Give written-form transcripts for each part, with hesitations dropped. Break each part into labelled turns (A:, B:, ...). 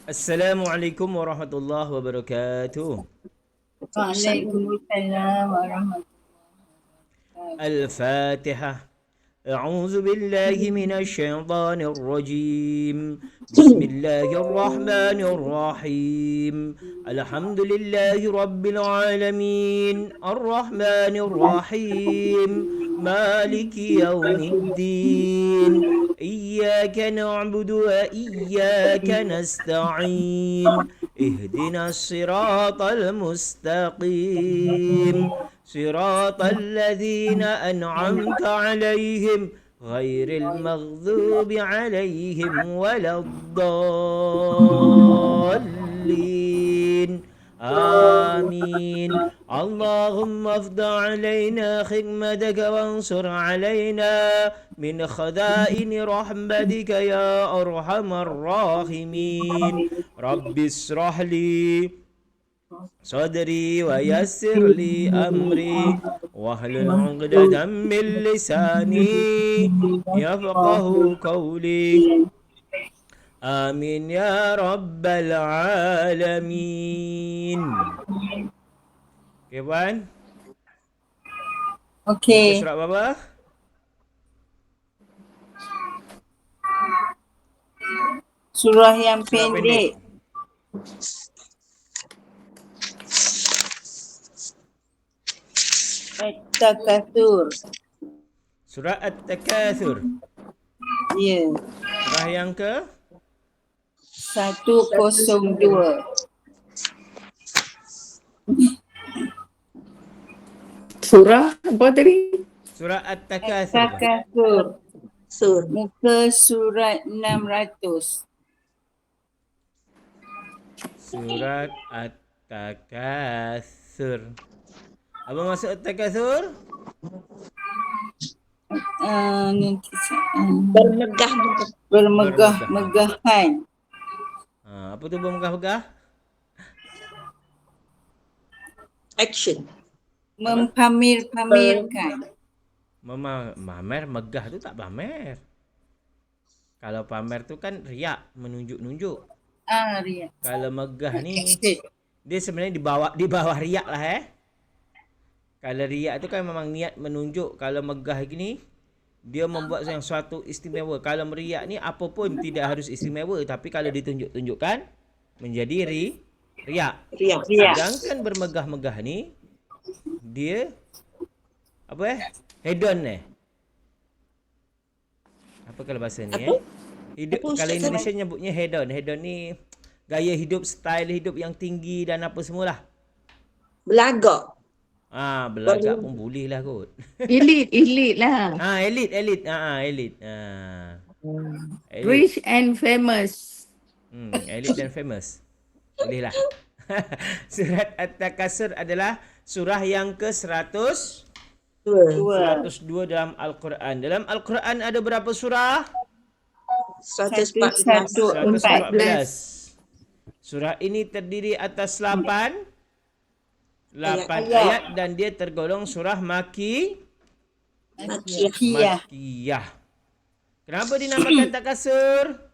A: Assalamualaikum warahmatullahi wabarakatuh.
B: Waalaikumsalam warahmatullahi wabarakatuh.
A: الفاتحة. أعوذ بالله من الشيطان الرجيم. بسم الله الرحمن الرحيم. الحمد لله رب العالمين الرحمن الرحيم مالك يوم الدين إياك نعبد وإياك نستعين اهدنا الصراط المستقيم صراط الذين أنعمت عليهم غير المغضوب عليهم ولا الضالين آمين اللهم افض علينا خدمتك وانصر علينا من خزائن رحمتك يا أرحم الراحمين رب اشرح لي صدري ويسر لي أمري واحلل عقدة من لساني يفقه قولي آمين يا رب العالمين. Okay, Puan? Muka
B: Okey,
A: surat berapa?
B: surah yang
A: Surat pendek.
B: pendek. At-Takatsur.
A: Surat At-Takatsur.
B: Ya,
A: Surah yang ke?
B: 102.
C: Surah apa tadi?
A: Surat At-Takatsur.
B: At-Takatsur.
C: Sur.
B: Muka surat 600.
A: Surat At-Takatsur. Apa maksud At-Takatsur?
B: Nanti
C: Bermegah-megah.
B: bermegah-megahan.
A: Apa tu bermegah-megah?
C: Action.
B: Mempamer-pamerkan.
A: Pamer megah tu tak pamer. Kalau pamer tu kan riak, menunjuk-nunjuk.
B: Riak.
A: Kalau megah ni
B: Action.
A: dia sebenarnya di bawah riak lah Kalau riak tu kan memang niat menunjuk. Kalau megah gini dia membuat yang suatu istimewa. Kalau meriak ni apa pun tidak harus istimewa, tapi kalau ditunjuk-tunjukkan menjadi riak.
C: Riak.
A: Sedangkan bermegah-megah ni dia apa hedon apa kalau bahasa ni hidup
C: Apa,
A: kalau
C: Ustaz
A: Indonesia nyebutnya hedon. Hedon ni gaya hidup, style hidup yang tinggi dan apa semualah.
C: Belagak.
A: Belagak pun boleh lah kot.
D: Elite lah.
A: Elite. Elite. Elite.
D: Rich and famous.
A: Elite dan famous. Boleh lah. Surat At-Takatsur adalah surah yang ke-100 102 dalam Al-Quran. Dalam Al-Quran ada berapa surah?
C: 114.
A: 114. Surah ini terdiri atas 8 ayat dan dia tergolong surah Makiyah. Kenapa dinamakan Takatsur?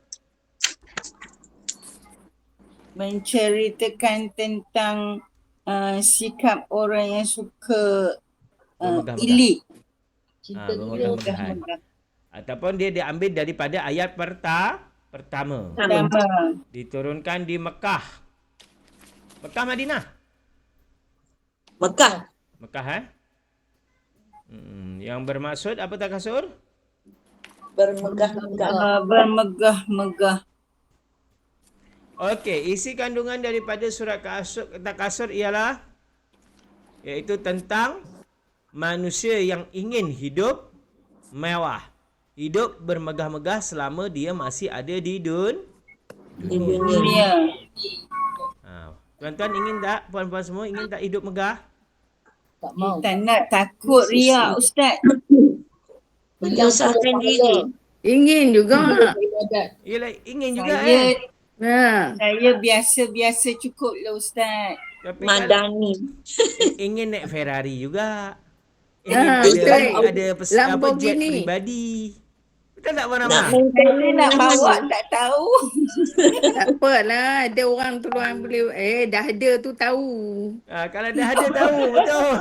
B: Menceritakan tentang sikap orang yang suka
A: Bermegah-megah.
B: elit.
A: Bermegah-megahan. Ataupun dia diambil daripada ayat pertama. Diturunkan di Mekah. Mekah Madinah?
C: Mekah.
A: Yang bermaksud apa Takatsur?
C: Bermegah-megah.
B: Bermegah-megah.
A: Okey, isi kandungan daripada surat Takatsur ialah iaitu tentang manusia yang ingin hidup mewah, hidup bermegah-megah selama dia masih ada di
B: dunia.
A: Tuan-tuan ingin tak? Puan-puan semua ingin tak hidup megah?
B: Tak mau. Tak nak, takut riak Ustaz.
C: Menyusahkan diri.
D: Ingin juga.
A: Yelah, ingin juga
B: Saya biasa-biasa cukup lah Ustaz.
A: Tapi
C: Madani.
A: ingin naik Ferrari juga.
D: Betul.
A: Ada jet
D: Lamborghini.
A: peribadi. Betul tak Puan
C: Nak
A: Rahma?
C: main
B: Saya
C: tanding
B: nak
C: yang
B: bawa
C: mana?
B: tak tahu.
D: Tak apalah. Ada orang tolong boleh. Dah ada tu tahu.
A: Kalau dah ada tahu, betul.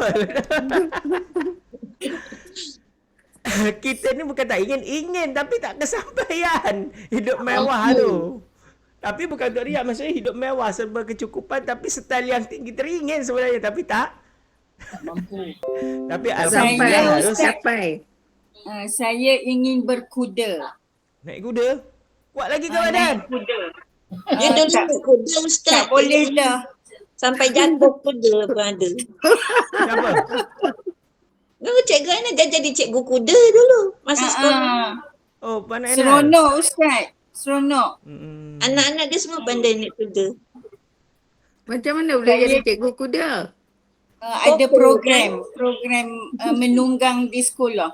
A: Kita ni bukan tak ingin tapi tak kesampaian hidup mewah tu. Tapi bukan untuk riak, maksudnya hidup mewah serba kecukupan tapi style yang tinggi teringin sebenarnya tapi tak.
B: Mampu.
A: Tapi
B: Saya,
A: alhamdulillah harus
B: Ustaz,
D: Sampai.
B: Saya ingin berkuda.
A: naik kuda. Kuat lagi ke
B: Naik
A: badan?
B: kuda.
C: Dia dulu
B: tak,
C: naik kuda Ustaz.
B: tak boleh dah.
C: Sampai jatuh kuda pun ada.
A: Siapa?
C: Dulu Cikgu Ana dah jadi cikgu kuda dulu. Masa sekolah.
A: Oh, Puan Ainal.
B: Seronok Ustaz. Seronok.
C: Anak-anak dia semua pandai naik kuda.
D: Macam mana boleh jadi cikgu kuda?
B: Ada program menunggang di sekolah.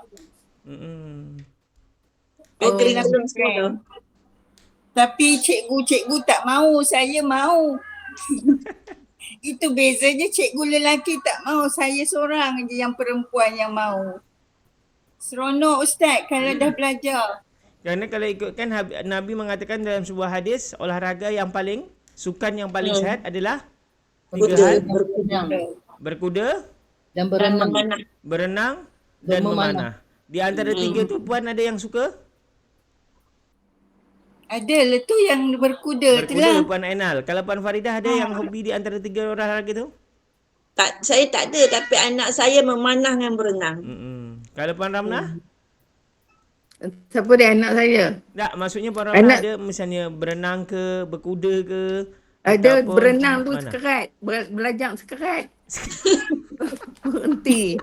C: Kurikulum sekolah.
B: Tapi cikgu-cikgu tak mahu, saya mahu. Itu bezanya, cikgu lelaki tak mahu, saya seorang je yang perempuan yang mahu. Seronok Ustaz kalau dah belajar.
A: Kerana kalau ikutkan Nabi mengatakan dalam sebuah hadis, olahraga yang paling, sukan yang paling sehat adalah tiga
C: Kuda.
A: hal.
B: Berkuda.
A: Berkuda,
B: Dan berenang.
A: berenang dan memanah. Di antara tiga tu Puan ada yang suka?
B: Ada lah tu yang berkuda tu
A: Berkuda
B: lah.
A: Puan Ainal. Kalau Puan Faridah ada yang hobi di antara tiga olahraga tu?
C: Tak, saya tak ada tapi anak saya memanah dengan berenang.
A: Kalau Puan Ramnah?
D: Siapa dia anak saya?
A: Tak, maksudnya Puan Ramnah
D: Anak-
A: ada misalnya berenang ke, berkuda ke?
D: Ada
A: ataupun
D: berenang tu
A: mana?
D: sekerat. Belajar sekerat. Berhenti.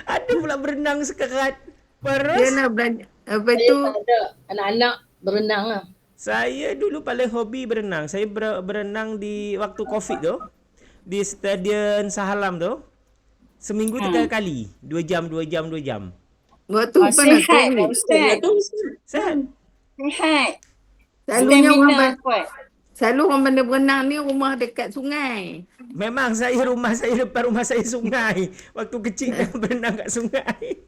A: Ada pula berenang sekerat.
D: Dia
A: Terus?
D: nak belajar. Apa tu?
B: ada anak-anak berenang lah.
A: Saya dulu paling hobi berenang. Saya berenang di waktu COVID tu. Di Stadion Sahalam tu. Seminggu 3 kali. 2 jam.
D: Waktu panas
B: Sihat
D: COVID.
B: Ustaz.
A: Sehat.
B: Sihat.
D: Selalunya orang
B: Stamina kuat.
D: selalu orang pandai berenang ni rumah dekat sungai.
A: Memang rumah saya depan rumah saya sungai. Waktu kecil dah berenang kat sungai.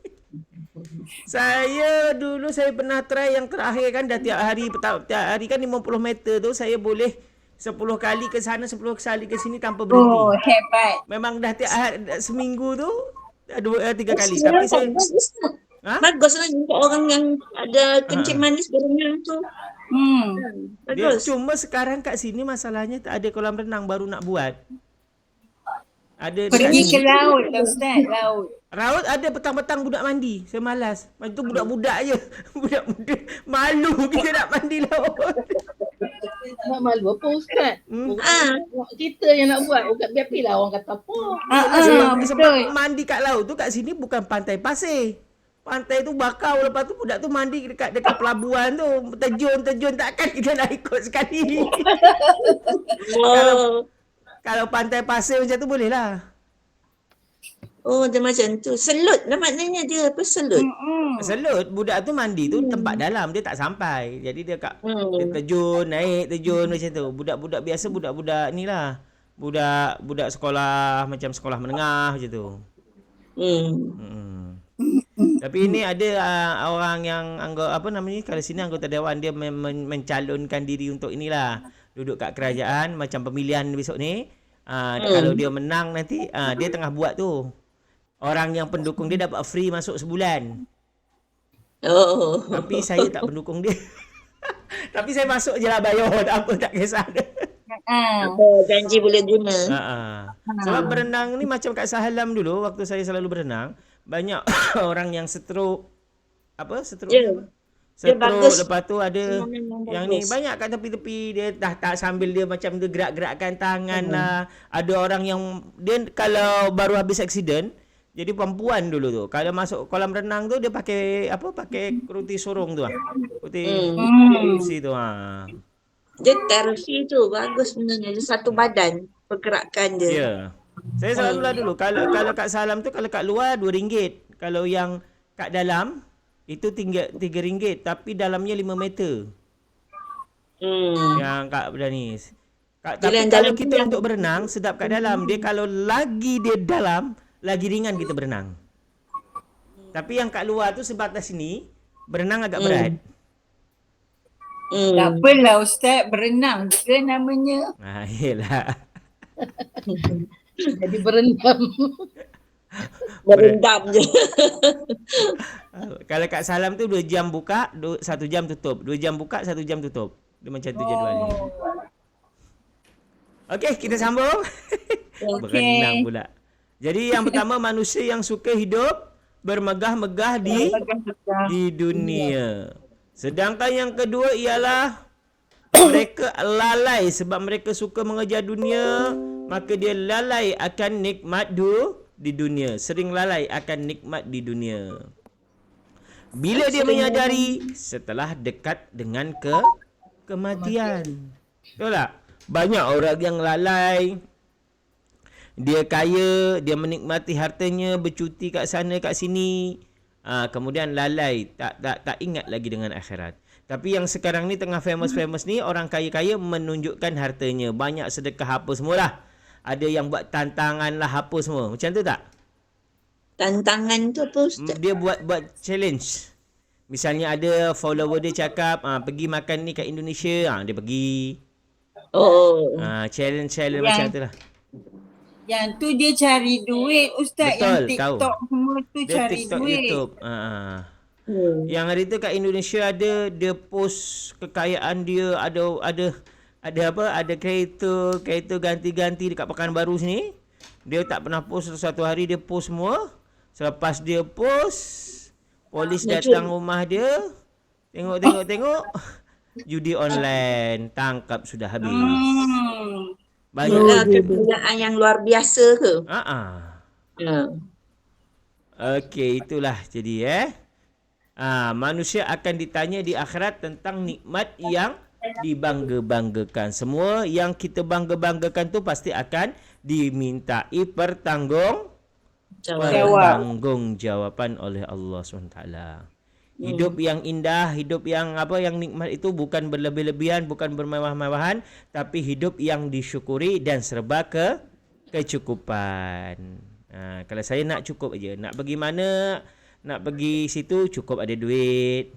A: Saya dulu saya pernah try yang terakhir kan dah tiap hari kan 50 meter tu saya boleh 10 kali ke sana 10 kali ke sini tanpa berhenti.
B: Oh, hebat.
A: Memang dah tiap seminggu tu 2-3 kali. Tapi saya
C: Bagus lah untuk orang yang ada kencing manis berenang tu.
A: dia
C: Bagus.
A: cuma sekarang kat sini masalahnya tak ada kolam renang baru nak buat. Ada
B: Pergi
A: dekat
B: ke laut lah Ustaz, laut.
A: Raut ada petang-petang budak mandi. Saya malas. Macam tu budak-budak je. Budak-budak. Malu kita nak mandi laut.
E: Nak malu apa Ustaz? Kita yang nak buat. Biarlah orang kata apa.
A: Sebab mandi kat laut tu kat sini bukan pantai pasir. Pantai tu bakau, lepas tu budak tu mandi dekat pelabuhan tu. Terjun takkan kita nak ikut sekali. Kalau pantai pasir macam tu boleh lah.
C: Oh, dia macam tu. Selut lah maknanya dia. Apa selut?
A: Selut, budak tu mandi tu tempat dalam, dia tak sampai. Jadi dia dia terjun, naik, terjun macam tu. Budak-budak biasa, budak-budak ni lah. Budak sekolah, macam sekolah menengah macam tu. Tapi ini ada orang yang kalau sini anggota dewan dia mencalonkan diri untuk inilah. Duduk kat kerajaan macam pemilihan besok ni. Kalau dia menang nanti, dia tengah buat tu. Orang yang pendukung dia dapat free masuk sebulan.
C: Oh.
A: Tapi saya tak pendukung dia. Tapi saya masuk je lah bayar. Tak apa, tak kisah.
C: Apa janji boleh guna.
A: Sebab berenang ni macam kat Sahalam dulu, waktu saya selalu berenang, banyak orang yang stroke. Stroke?
C: Ya.
A: Stroke,
C: bagus.
A: lepas tu ada yang ni
C: bagus.
A: banyak kat tepi-tepi dia dah tak sambil dia macam dia gerak-gerakkan tangan lah. Ada orang yang dia kalau baru habis aksiden, jadi perempuan dulu tu. Kalau masuk kolam renang tu dia pakai keruti sorong tu keruti tu
C: Dia terapi tu bagus sebenarnya. Dia satu badan pergerakan dia.
A: Ya. Saya selalu lah dulu kalau kat Salam tu kalau kat luar RM2. Kalau yang kat dalam itu RM3 tapi dalamnya 5 meter. Yang Kak Berdanis. Tapi kalau kita untuk berenang sedap kat dalam. Dia kalau lagi dia dalam, lagi ringan kita berenang. Tapi yang kat luar tu sebatas sini berenang agak berat.
B: Tak apalah Ustaz, berenang juga namanya.
A: Yelah.
E: Jadi berendam.
C: Berendam je.
A: Kalau kat Salam tu 2 jam buka, 1 jam tutup. 2 jam buka, 1 jam tutup. Dia macam tu jadualnya. Okey, kita sambung. Berenang pula. Jadi yang pertama, manusia yang suka hidup bermegah-megah di dunia. Sedangkan yang kedua ialah mereka lalai sebab mereka suka mengejar dunia, maka dia lalai akan nikmat di dunia. Sering lalai akan nikmat di dunia. Bila dia menyadari setelah dekat dengan kematian. Betul tak? Banyak orang yang lalai. Dia kaya, dia menikmati hartanya, bercuti kat sana kat sini. Kemudian lalai, tak ingat lagi dengan akhirat. Tapi yang sekarang ni tengah famous ni, orang kaya-kaya menunjukkan hartanya, banyak sedekah apa semualah. Ada yang buat tantangan lah apa semua. Macam tu tak?
C: Tantangan tu apa Ustaz?
A: Dia buat challenge. Misalnya ada follower dia cakap, pergi makan ni kat Indonesia, dia pergi. Challenge macam tu lah.
B: Yang tu dia cari duit Ustaz.
A: Betul,
B: yang TikTok
A: tahu.
B: semua tu
A: Dia
B: cari
A: TikTok,
B: duit.
A: YouTube. Yang hari tu kat Indonesia dia post kekayaan dia, ada apa? Ada kereta ganti-ganti dekat Pekanbaru sini. Dia tak pernah post satu hari, dia post semua. Selepas dia post, polis datang rumah dia. Tengok. Judi online, tangkap sudah habis.
C: Itulah kekayaan yang luar biasa ke?
A: Okey, itulah jadi manusia akan ditanya di akhirat tentang nikmat yang dibangga-banggakan. Semua yang kita bangga-banggakan tu pasti akan dimintai pertanggungjawaban oleh Allah SWT. Hidup yang indah, hidup yang yang nikmat itu bukan berlebih-lebihan, bukan bermewah-mewahan, tapi hidup yang disyukuri dan serba kecukupan. Kalau saya nak cukup aja, nak pergi mana, nak pergi situ cukup ada duit.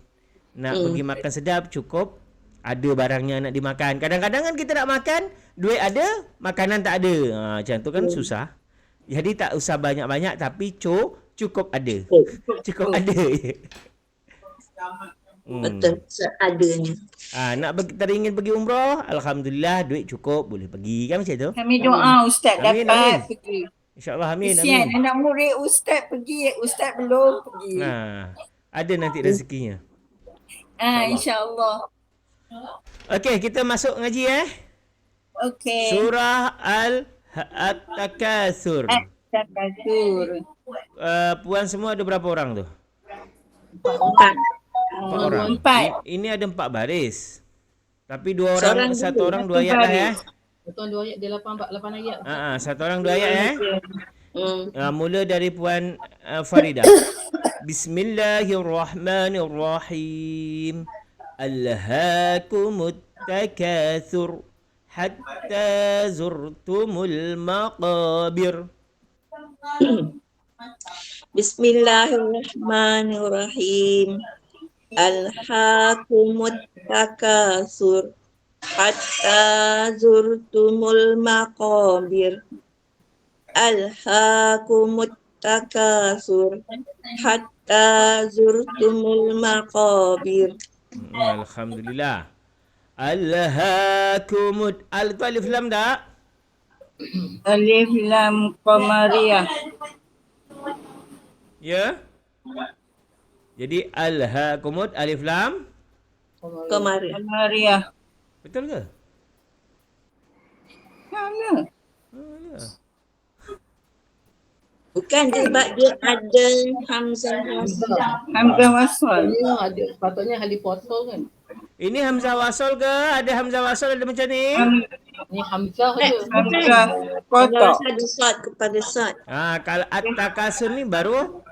A: Nak pergi makan sedap cukup ada barangnya nak dimakan. Kadang-kadang kan kita nak makan, duit ada, makanan tak ada. Macam tu kan susah. Jadi tak usah banyak-banyak tapi cukup ada. Cukup ada.
C: Betul, seadanya.
A: Nak teringin pergi umrah, alhamdulillah duit cukup, boleh pergi kan macam tu.
B: Kami doa Ustaz
A: Amin,
B: dapat
A: amin.
B: pergi.
A: InsyaAllah amin.
B: Kesian anak murid Ustaz pergi, Ustaz belum pergi.
A: Ada nanti rezekinya.
B: InsyaAllah.
A: Okey, kita masuk ngaji
B: Okey.
A: Surah At-Takatsur.
B: Takatsur.
A: Puan semua ada berapa orang tu? 4 orang.
B: 4.
A: Ini ada 4 baris. Tapi 2 orang, 1 orang 2 ayat lah
E: Betul 2 ayat, dia 8 ayat.
A: 1 orang 2 ayat mula dari Puan Farida. Bismillahirrahmanirrahim. Alhaakumut takatsur hatta zurtumul maqabir.
C: Bismillahirrahmanirrahim. Alhaakumut takatsur hatta zurtumul maqabir. Alhaakumut takatsur hatta zurtumul maqabir.
A: Alhamdulillah. Alhaakumut. Al tu alif lam tak?
B: Alif lam qamariyah.
A: Ya. Jadi alhaakumut alif lam
B: Qamariyah.
A: betul ke?
B: Mana?
A: Ya.
C: Bukan sebab dia ada hamzah wasal.
B: Hamzah wasal.
E: Ya, ada patutnya Harry Potter kan.
A: Ini hamzah wasal ke? Ada hamzah wasal ada macam ni?
E: Ni Hamzah je.
B: Hamzah kotak.
C: Hamzah ada sad kepada sad.
A: Kalau at-takasur ni baru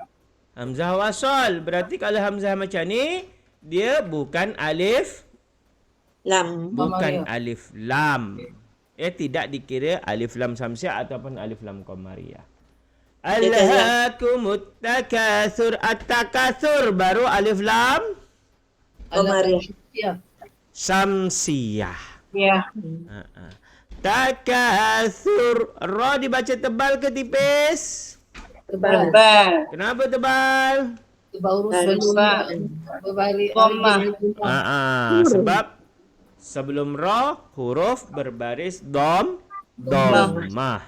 A: hamzah wasal. Berarti kalau hamzah macam ni dia bukan alif
C: Lam.
A: bukan alif lam. Tidak dikira alif lam samsiah ataupun alif lam qamariyah. Alhaakumut takatsur. At-takatsur baru alif lam
C: Komariah.
E: Ya.
A: Samsiyah.
B: Ya.
A: Takatsur. Ra dibaca tebal ke tipis?
E: Tebal.
B: Tebal.
A: Kenapa tebal?
E: Tebal huruf
B: Sebab
E: berbalik.
B: Dhammah.
A: Sebab sebelum ra huruf berbaris dhammah.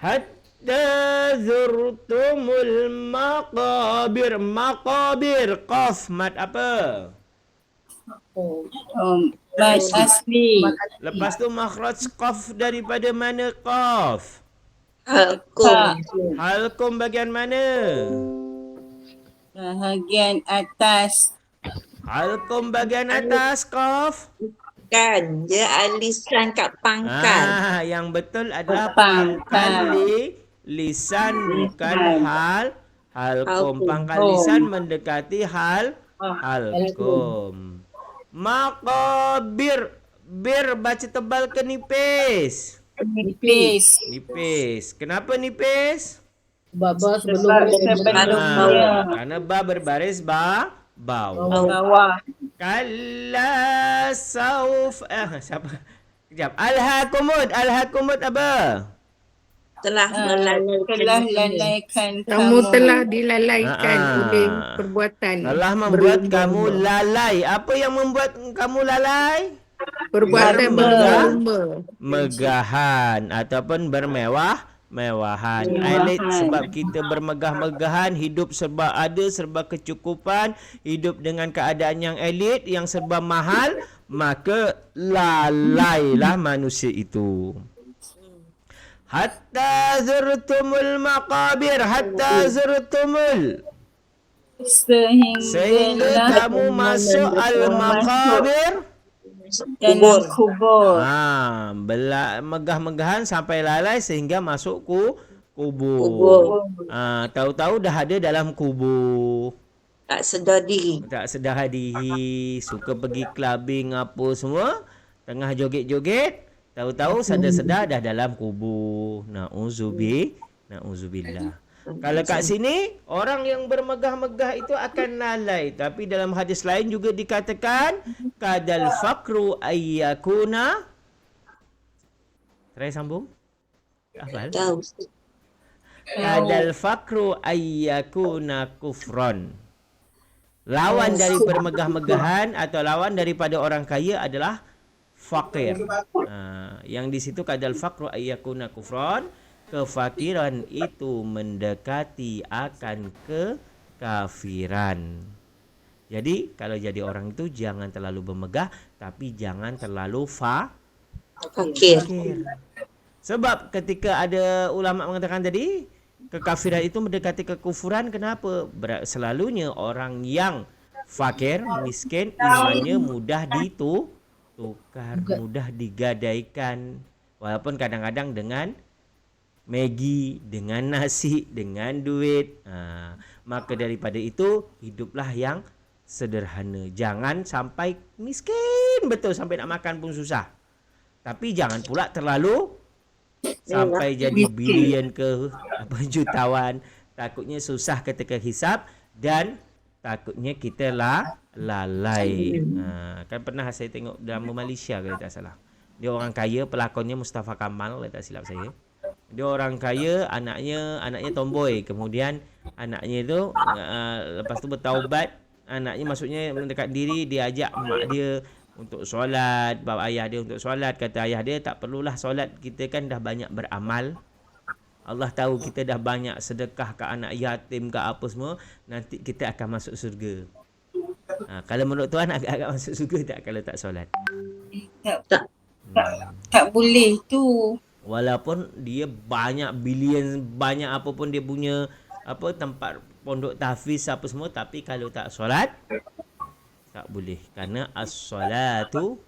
A: Hatta zurtumul maqabir. Maqabir qaf mad apa?
E: Oh.
B: Mad asli.
A: Lepas tu makhraj qaf daripada mana qaf?
C: Halkum.
A: Halkum bahagian mana?
B: Bahagian atas.
A: Halkum bahagian atas qaf.
C: Kan dia alisan kat pangkal.
A: Yang betul adalah
B: Pangkal.
A: pangkal lisan bukan halkum.
C: Halkum.
A: Pangkal lisan mendekati halkum. Maqabir. Bir baca tebal ke nipis? Nipis. Kenapa nipis?
E: Baba sebelum
A: Karena ba berbaris bawah.
B: Bawah.
A: Kalla sauf siapa? Kejap. Alhaakumut apa?
C: Telah
B: Melalaikan
D: Kamu telah dilalaikan oleh perbuatan.
A: Telah membuat kamu lalai. Apa yang membuat kamu lalai?
D: Perbuatan berlumba.
A: Megahan ataupun bermewah-mewahan. Elit sebab kita bermegah-megahan, hidup serba ada, serba kecukupan, hidup dengan keadaan yang elit, yang serba mahal, maka lalailah manusia itu. Hatta zurtumul maqabir. Hatta zurtumul. Sehingga kamu masuk al-maqabir.
B: Dalam kubur.
A: Megah-megahan sampai lalai sehingga masuk kubur. Tahu-tahu dah ada dalam kubur.
C: tak sedar diri.
A: Tak sedar diri, suka pergi clubbing apa semua, tengah joget-joget, tahu-tahu sedar-sedar dah dalam kubur. Na'udzubillah. Kalau kat sini, orang yang bermegah-megah itu akan lalai. Tapi dalam hadis lain juga dikatakan, kadal fakru ayyakuna. Try sambung. Hafal?
C: Tahu.
A: Kadal fakru ayyakuna kufron. Lawan dari bermegah-megahan atau lawan daripada orang kaya adalah fakir. Yang di situ kadal fakru ayyakuna kufron. Kefakiran itu mendekati akan kekafiran. Jadi kalau jadi orang itu jangan terlalu bermegah, tapi jangan terlalu fakir. Sebab ketika ada ulama mengatakan tadi, kekafiran itu mendekati kekufuran. Kenapa? Selalunya orang yang fakir, miskin, imannya mudah ditukar, mudah digadaikan. Walaupun kadang-kadang dengan Maggi, dengan nasi, dengan duit. Maka daripada itu, hiduplah yang sederhana. Jangan sampai miskin betul, sampai nak makan pun susah. Tapi jangan pula terlalu sampai jadi bilion ke jutawan. Takutnya susah ketika hisap dan takutnya kita lalai. Kan pernah saya tengok drama Malaysia kalau tak salah. Dia orang kaya, pelakonnya Mustafa Kamal kalau tak silap saya. Dia orang kaya, anaknya tomboy. Kemudian anaknya itu lepas tu bertaubat. Anaknya maksudnya mendekat diri, dia ajak mak dia untuk solat, bawa ayah dia untuk solat. Kata ayah dia, tak perlulah solat, kita kan dah banyak beramal. Allah tahu kita dah banyak sedekah ke anak yatim ke apa semua, nanti kita akan masuk surga. Kalau menurut Tuhan agak-agak masuk surga tak kalau tak solat?
B: Tak boleh tu.
A: Walaupun dia banyak bilion, banyak apapun dia punya tempat pondok tahfiz apa semua, tapi kalau tak solat tak boleh. Kerana as-salatu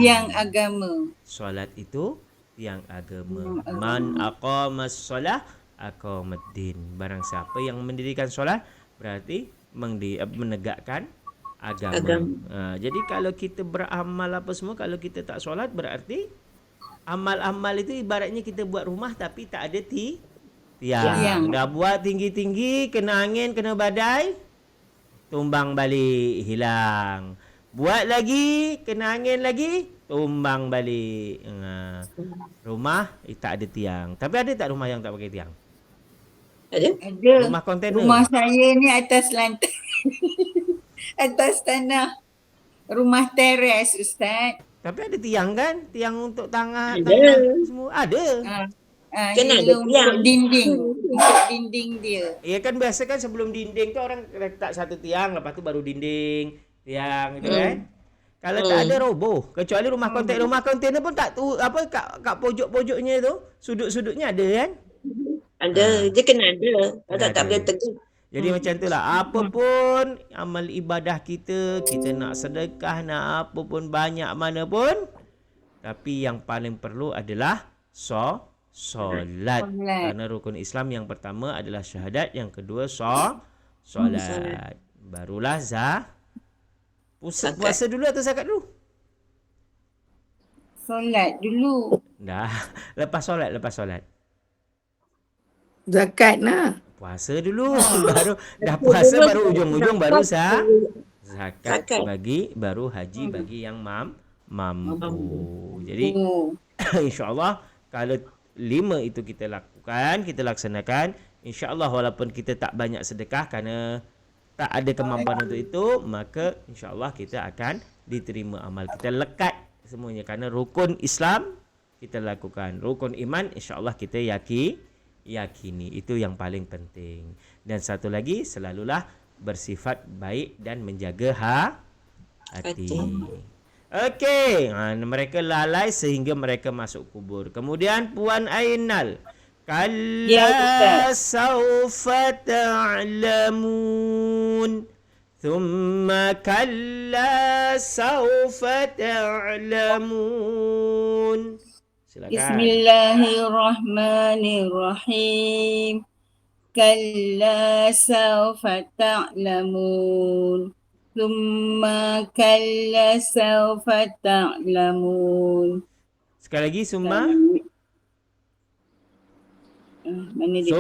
B: tiang agama.
A: Solat itu tiang agama. Man aqamas solah aqamaddin. Barang siapa yang mendirikan solat berarti menegakkan agama. Jadi kalau kita beramal apa semua, kalau kita tak solat berarti Amal-amal itu ibaratnya kita buat rumah tapi tak ada tiang.
B: Tiang.
A: Dah buat tinggi-tinggi, kena angin, kena badai, tumbang balik, hilang. Buat lagi, kena angin lagi, tumbang balik. Rumah tak ada tiang. Tapi ada tak rumah yang tak pakai tiang?
C: Ada?
B: Ada.
A: Rumah kontainer.
B: Rumah saya ni atas lantai. Atas tanah. Rumah teres, Ustaz.
A: Tapi ada tiang kan? Tiang untuk tangan semua. Ada.
C: Kena
B: Dia
C: ada
B: untuk
C: tiang.
B: dinding. Untuk dinding dia.
A: Ya kan biasa kan sebelum dinding tu orang letak satu tiang, lepas tu baru dinding, tiang gitu kan. Kalau tak ada roboh, kecuali rumah kontainer pun tak tu apa kat pojok-pojoknya tu, sudut-sudutnya ada kan?
C: Ada. Dia kena ada. Kalau
A: Kena
C: tak
A: ada.
C: boleh tegak.
A: Jadi macam itulah, apa pun amal ibadah kita nak sedekah, nak apa pun banyak mana pun, tapi yang paling perlu adalah solat.
B: Solat.
A: Karena rukun Islam yang pertama adalah syahadat, yang kedua solat. Barulah puasa dulu atau zakat dulu?
B: Solat dulu.
A: Dah, lepas solat.
D: Zakat lah.
A: Puasa dulu. Baru dah puasa baru ujung-ujung baru zakat bagi, baru haji bagi yang mampu. Jadi insya-Allah kalau 5 itu kita lakukan, kita laksanakan, insya-Allah walaupun kita tak banyak sedekah kerana tak ada kemampuan untuk itu, maka insya-Allah kita akan diterima amal kita, lekat semuanya kerana rukun Islam kita lakukan, rukun iman insya-Allah kita yakini, itu yang paling penting. Dan satu lagi, selalulah bersifat baik dan menjaga hati. Okey, mereka lalai sehingga mereka masuk kubur. Kemudian Puan Ainal, kalla saufa ta'lamun, thumma kalla saufa ta'lamun. Silakan.
B: Bismillahirrahmanirrahim. Kalla sawfa ta'lamun. Thumma kalla sawfa ta'lamun.
A: Sekali lagi summa.
B: Mana dia?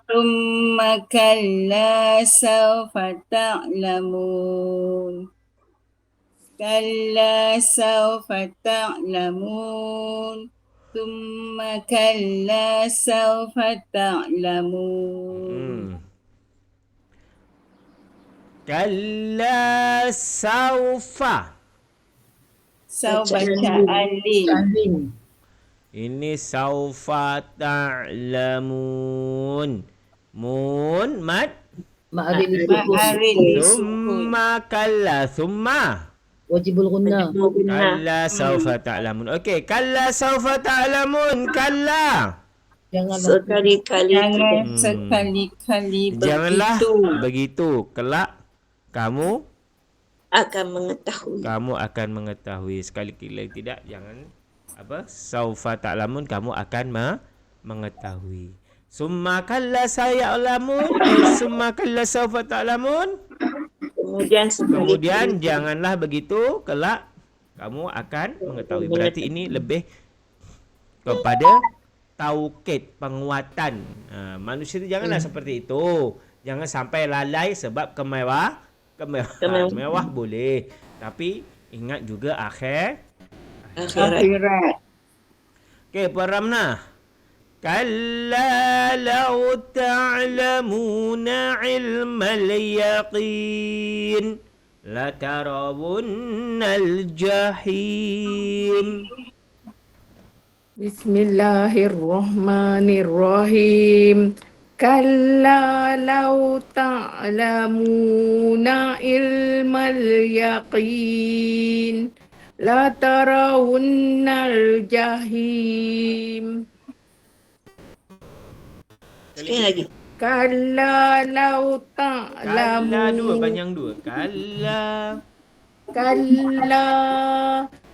A: Summa
B: kalla sawfa ta'lamun. Kalla sawfa ta'lamun. Thumma kalla sawfa ta'lamun.
A: Kalla saufa.
B: Baca alif.
A: Ini saufa ta'lamun. Mun mat
E: Ma'arif
A: summa kalla summa
E: wajibul ghunnah.
A: kalla saufa ta'lamun. Okey, kalla saufa ta'lamun. Kalla.
B: Sekali-kali
A: Janganlah begitu. Kelak kamu akan mengetahui. Sekali-kali tidak, jangan saufa ta'lamun, kamu akan mengetahui. Summa kalla saya'lamun, summa kalla saufa ta'lamun. Kemudian janganlah begitu, kelak kamu akan mengetahui. Berarti ini lebih kepada taukid, penguatan. Manusia itu janganlah seperti itu. Jangan sampai lalai sebab kemewahan boleh, tapi ingat juga akhirat. Okey, Puan Ramnah. Kalla law ta'lamuna ilmal yaqin latarawunnal jahim.
D: Bismillahirrahmanirrahim. Kalla law ta'lamuna ilmal yaqin la tarawunnal jahim.
C: Sekali lagi.
D: Kalla law ta'lamun.
A: Kalla dua, panjang dua.
D: Kalla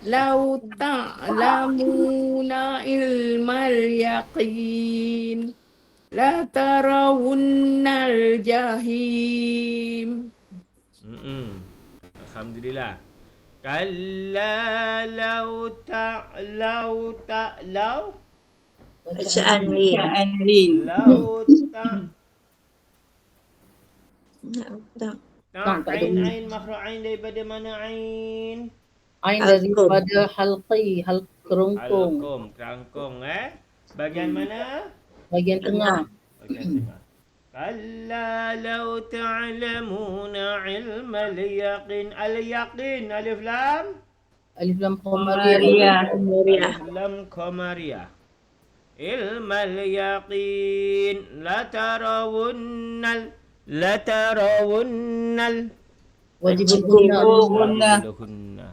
D: law ta'lamuna ilmal yaqin la tarawunnal jahim.
A: Alhamdulillah. Kalla law ta'law
C: Bacaan Lin.
B: Bacaan Lin.
A: law
C: Tak.
A: ain makhraj ain daripada mana ain?
E: Ain
C: Halqum.
E: daripada halqi, kerongkong.
A: Halqum, kerangkung Bagian mana?
E: Bagian tengah.
A: Bagian tengah. Kalla law ta'lamuna ilmal yaqin. Al-yaqin, alif lam?
E: Alif lam
B: Qamariyah.
C: Meriah.
A: Alif lam qamariyah. Ilmal yaqin. Latarawunnal.
E: Wajibul
B: Gunnah.
A: Wajibul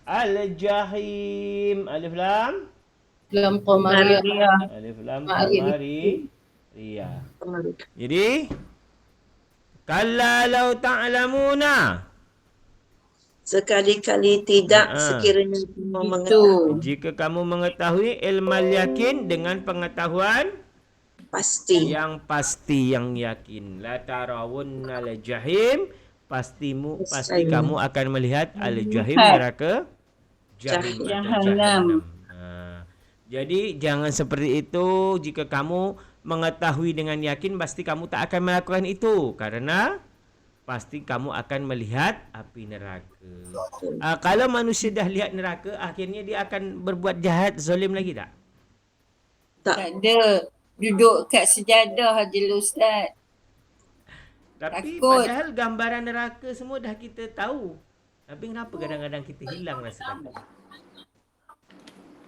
A: Al-jahim, alif lam?
E: lam qamariyah.
A: Alif lam
E: Qamari.
A: qamariyah. Jadi kalla law ta'lamuna.
C: Sekali-kali tidak sekiranya kamu mengetahui.
A: Jika kamu mengetahui ilmal yakin dengan pengetahuan
C: Pasti.
A: yang pasti, yang yakin. La tarawunnal jahim, pasti kamu akan melihat al-jahim, neraka jahim atau
B: Jahannam.
A: Jadi jangan seperti itu. Jika kamu mengetahui dengan yakin, pasti kamu tak akan melakukan itu, karena pasti kamu akan melihat api neraka. Kalau manusia dah lihat neraka, akhirnya dia akan berbuat jahat, zalim lagi tak?
B: Tak ada. Duduk kat sejadah je lah Ustaz.
A: Tapi
B: Takut.
A: padahal gambaran neraka semua dah kita tahu. Tapi kenapa kadang-kadang kita hilang rasa takut?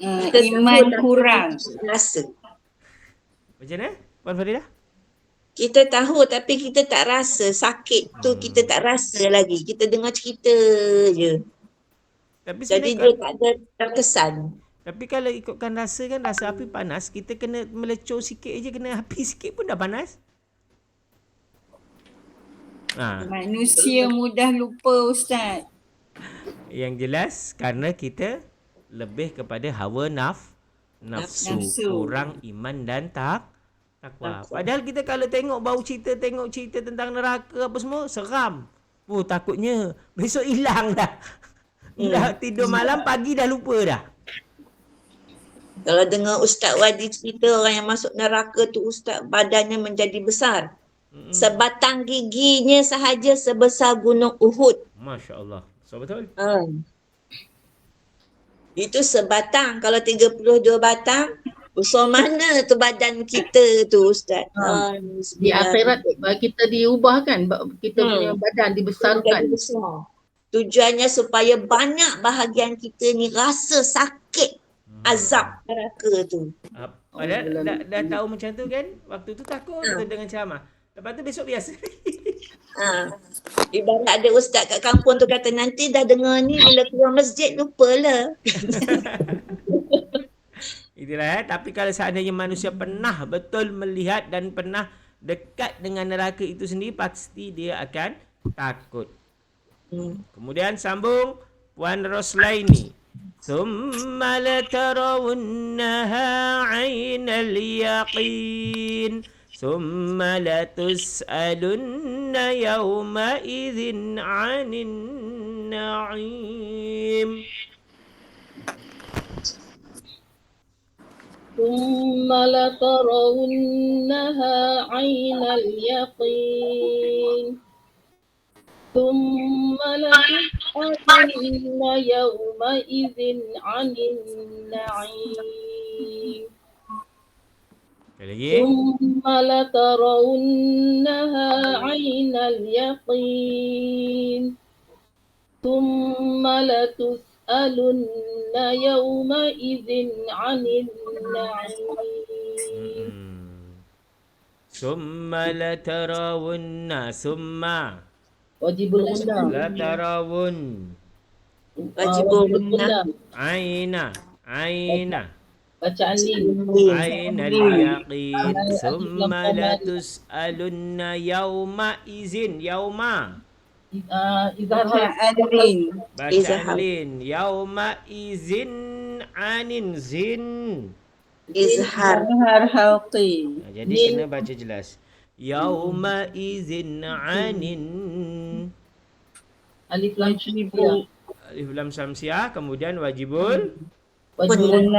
B: Iman kurang.
C: Rasa.
A: Macam mana, Puan Faridah?
C: Kita tahu tapi kita tak rasa. Sakit tu kita tak rasa lagi. Kita dengar cerita je.
A: Tapi
C: Jadi
A: sebenarnya
C: dia tak ada terkesan.
A: Tapi kalau ikutkan rasa kan, rasa api panas, kita kena melecur sikit je, kena api sikit pun dah panas.
B: Manusia mudah lupa Ustaz.
A: Yang jelas kerana kita lebih kepada hawa nafsu, kurang iman dan takwa. Padahal kita kalau tengok cerita tentang neraka apa semua, seram. Takutnya besok hilang dah. Dah tidur malam, pagi dah lupa dah.
C: Kalau dengar Ustaz Wadi cerita orang yang masuk neraka tu, Ustaz badannya menjadi besar. Sebatang giginya sahaja sebesar gunung Uhud.
A: Masya Allah. So betul?
C: Itu sebatang. Kalau 32 batang, besar mana tu badan kita tu Ustaz?
E: Di akhirat kita diubahkan, kita punya badan dibesarkan.
C: Jadi besar. Tujuannya supaya banyak bahagian kita ni rasa sakit azab neraka tu.
A: Padahal dah tahu macam tu kan, waktu tu takut betul dengan ceramah. Lepas tu besok biasa.
C: Ibarat ada ustaz kat kampung tu kata, nanti dah dengar ni bila keluar masjid lupalah.
A: Itulah tapi kalau seandainya manusia pernah betul melihat dan pernah dekat dengan neraka itu sendiri, pasti dia akan takut. Kemudian sambung Puan Roslaini. ثم لترونها عين اليقين ثم لتسألن يومئذ عن النعيم
E: ثم لترونها عين اليقين ثم لتسألن يومئذ عن النعيم ثم لترونها عين اليقين ثم لتسألن يومئذ عن النعيم
A: ثم لترون ثم
E: wajibul guna
A: latarawun
C: Wajibul guna.
A: aina
E: bacaan lin
A: aina al-yaqin thumma latus'alunna yawma izin yawma
E: izhar
B: Lin.
A: bacaan lin yawma izin anin zin
C: Izhar.
B: Halqi.
A: jadi kena baca jelas Yauma izin anin
E: alif lam syibiyah
A: Alif lam syamsiah, kemudian wajibul
E: Wajibun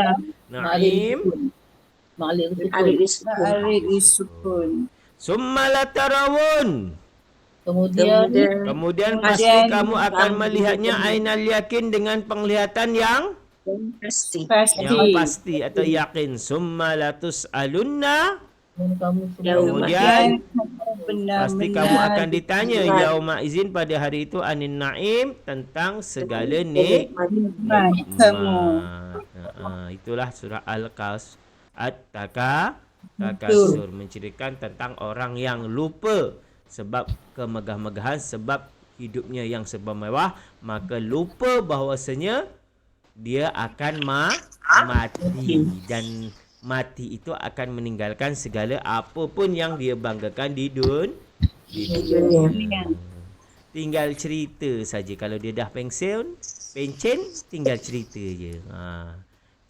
A: naim.
E: Ma'alif
C: Alif
E: sukun.
C: disukun.
B: Alif disukun.
A: Summa latarawun.
E: Kemudian
A: Kemudian
B: Kemudian
A: pasti kamu akan
C: kamu
A: melihatnya
C: akan
A: ainal yakin dengan penglihatan yang
C: pasti.
A: pasti atau yakin. Summa latus alunna.
E: kamu
A: Kemudian pasti kamu
B: benar-benar
A: akan ditanya yauma izin pada hari itu anin naim tentang segala nikmat.
B: kamu.
A: Itulah surah Takasur menceritakan tentang orang yang lupa sebab kemegah-megahan, sebab hidupnya yang serba mewah, maka lupa bahawasanya dia akan mati, dan mati itu akan meninggalkan segala apa pun yang dia banggakan di dunia. Tinggal cerita saja. Kalau dia dah pencen, tinggal cerita je.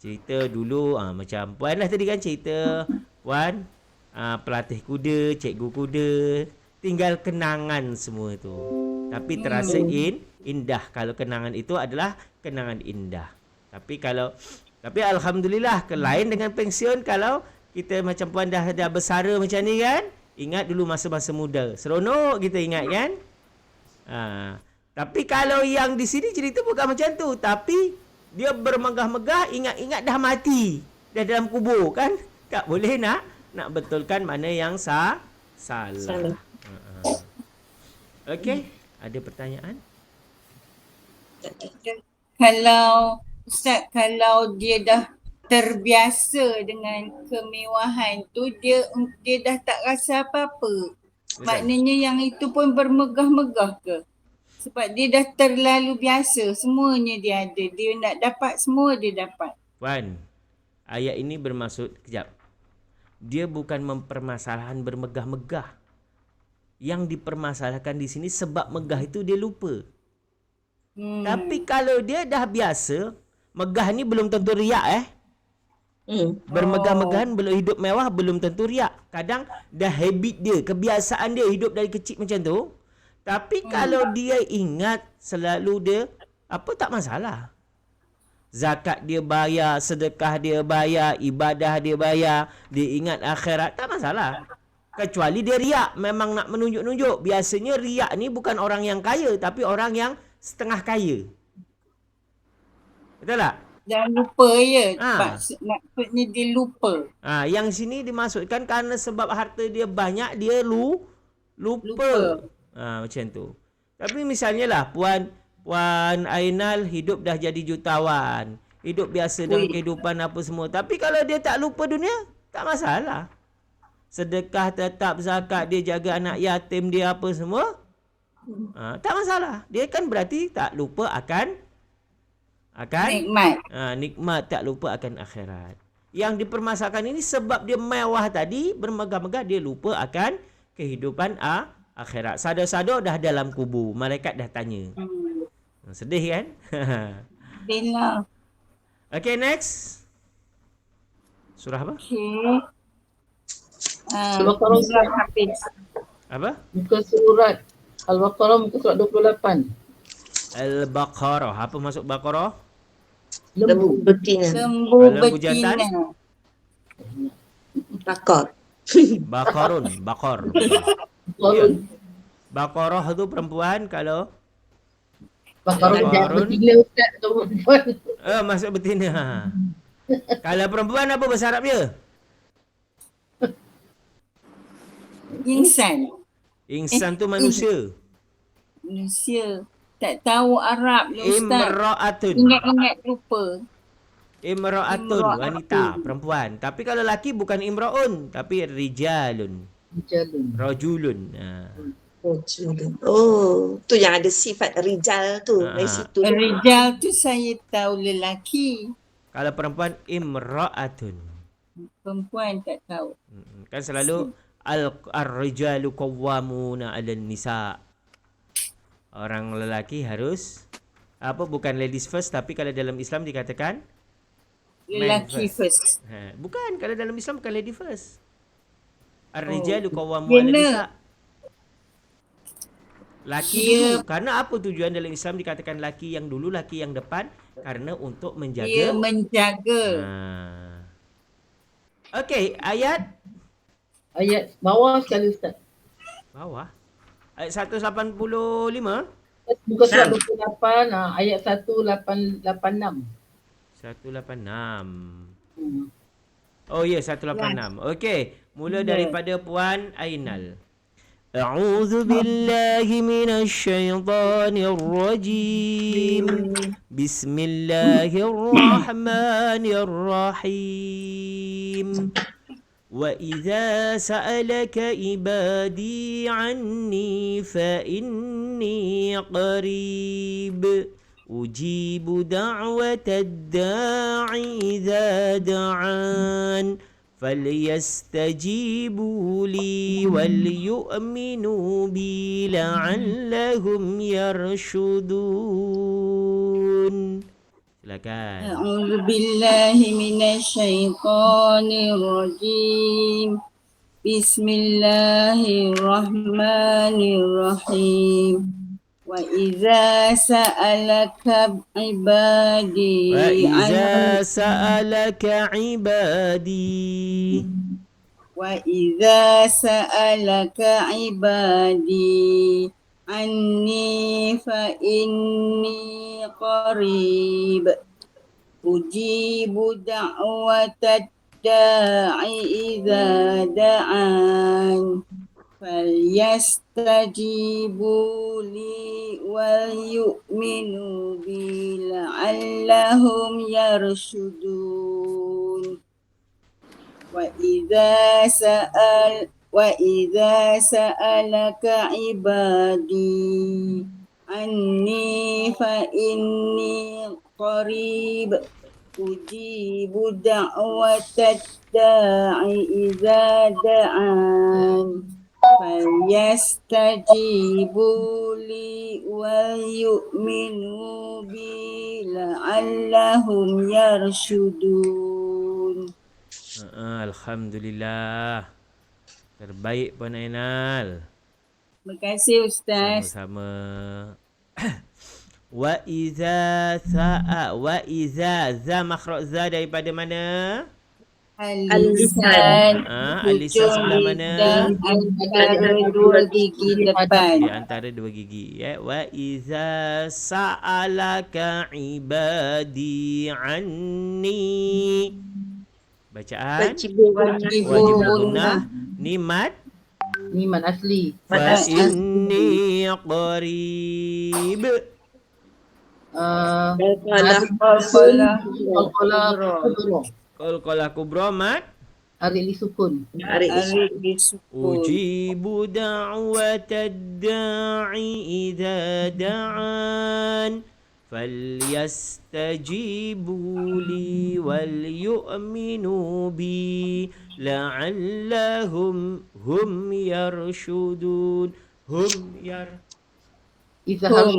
A: Cerita dulu macam Puan lah tadi kan cerita Puan pelatih kuda, cikgu kuda. Tinggal kenangan semua tu. Tapi terasa indah kalau kenangan itu adalah kenangan indah. Tapi alhamdulillah lain dengan pensiun, kalau kita macam Puan dah bersara macam ni kan. Ingat dulu masa-masa muda. Seronok kita ingat kan? Tapi kalau yang di sini cerita bukan macam tu, tapi dia bermegah-megah, ingat-ingat dah mati, dah dalam kubur kan. Tak boleh nak betulkan mana yang salah. Okey, ada pertanyaan?
B: Kalau Ustaz, kalau dia dah terbiasa dengan kemewahan tu, dia dah tak rasa apa-apa. Maknanya yang itu pun bermegah-megah ke? Sebab dia dah terlalu biasa, semuanya dia ada. Dia nak dapat, semua dia dapat.
A: Puan, ayat ini bermaksud, kejap. Dia bukan mempermasalahan bermegah-megah. Yang dipermasalahkan di sini sebab megah itu dia lupa. Tapi kalau dia dah biasa, megah ni belum tentu riak Bermegah-megahan belum, hidup mewah belum tentu riak. Kadang dah habit dia, kebiasaan dia hidup dari kecil macam tu. Tapi kalau dia ingat selalu dia, apa tak masalah. Zakat dia bayar, sedekah dia bayar, ibadah dia bayar, dia ingat akhirat, tak masalah. Kecuali dia riak, memang nak menunjuk-nunjuk. Biasanya riak ni bukan orang yang kaya, tapi orang yang setengah kaya. Betul tak?
B: Dan lupa je. Maksudnya dia lupa.
A: Yang sini dimaksudkan kerana sebab harta dia banyak, dia lupa. Macam tu. Tapi misalnya lah Puan Ainal hidup dah jadi jutawan, hidup biasa dalam kehidupan apa semua. Tapi kalau dia tak lupa dunia, tak masalah. Sedekah tetap, zakat dia, jaga anak yatim dia apa semua, tak masalah. Dia kan berarti tak lupa akan nikmat, tak lupa akan akhirat. Yang dipermasalahkan ini sebab dia mewah tadi, bermegah-megah, dia lupa akan kehidupan akhirat. Sado-sado dah dalam kubur, malaikat dah tanya. Sedih kan?
B: Bila.
A: Okay, next. Surah apa?
E: Al-Baqarah
B: Hafiz.
A: Apa?
E: Muka surat Al-Baqarah muka surat 28.
A: Al-Baqarah. Apa maksud Baqarah?
C: Lembu betina.
B: Lembu
A: Lembu jantan?
B: betina.
C: Takor.
A: Baqarun. Baqar. Ya. Baqarah tu perempuan, kalau
E: Baqarah
A: Baqarun.
E: betina ustaz atau perempuan.
A: masuk betina. Kalau perempuan apa bahasa Arab dia?
B: Insan.
A: Insan tu manusia.
B: Manusia. Tak tahu Arab lah Ustaz.
A: Imra'atun.
B: Ingat-ingat lupa.
A: Imra'atun, wanita, perempuan. Tapi kalau laki bukan imra'un, tapi rijalun. Rajulun.
C: Oh, tu yang ada sifat rijal tu dari situ.
B: Rijal tu saya tahu lelaki.
A: Kalau perempuan imra'atun.
B: Perempuan tak tahu.
A: Kan selalu ar-rijalu qawwamuna 'alan nisa. Orang lelaki harus bukan ladies first, tapi kalau dalam Islam dikatakan
B: Lelaki first.
A: Bukan, kalau dalam Islam bukan lady first. Ar-rijalu qawwamuna 'alan nisa. Laki
B: Dia-
A: dulu. Karena apa tujuan dalam Islam dikatakan laki yang dulu, laki yang depan? Karena untuk
B: Dia
A: menjaga.
B: menjaga.
A: Okey, ayat
E: Ayat bawah sekali Ustaz.
A: bawah. Ayat 185.
E: Muka surat 28, ayat 1886.
A: 186.
E: Hmm.
A: Oh ya, 186. Okey, mula daripada Puan Ainal. A'udzu billahi minasy syaithanir rajim. Bismillahirrahmanirrahim. وَإِذَا سَأَلَكَ عِبَادِي عَنِّي فَإِنِّي قَرِيبٌ أُجِيبُ دَعْوَةَ الدَّاعِ إِذَا دَعَانِ فَلْيَسْتَجِيبُوا لِي وَلْيُؤْمِنُوا بِي لَعَلَّهُمْ يَرْشُدُونَ. Silakan.
B: أعوذ بالله من الشيطان الرجيم. بسم الله الرحمن الرحيم. وإذا سألك عبادي
A: وَإِذَا سَأَلَكَ عِبَادِي
B: وإذا سألك عبادي عني فإني قريب أجيب دعوة الداع إذا دعان فليستجيبوا لي وليؤمنوا بي لعلهم يرشدون. وإذا سألك عبادي عني فإني قريب أجيب دعوة الداع إذا دعان فليستجيبوا لي وليؤمنوا بي لعلهم يرشدون.
A: Alhamdulillah. Terbaik Puan Ainal.
B: Terima kasih Ustaz.
A: Sama-sama. Wa iza sa'a wa iza za makhraj za daripada mana?
B: Al-lisan,
A: Al-lisan sebelah mana?
B: antara dua gigi depan.
A: Di antara dua gigi ya. Wa iza sa'alaka ibadi anni. Bacaan wajib gunnah nimat
E: Niman asli.
A: fa inni qarib. Qalqalah kubra mat
E: Arik li sukun.
A: ujibu da'watad da'i idza da'an فليستجيبوا لي وليؤمنوا بي لعلهم هم يرشدون.
E: Izhar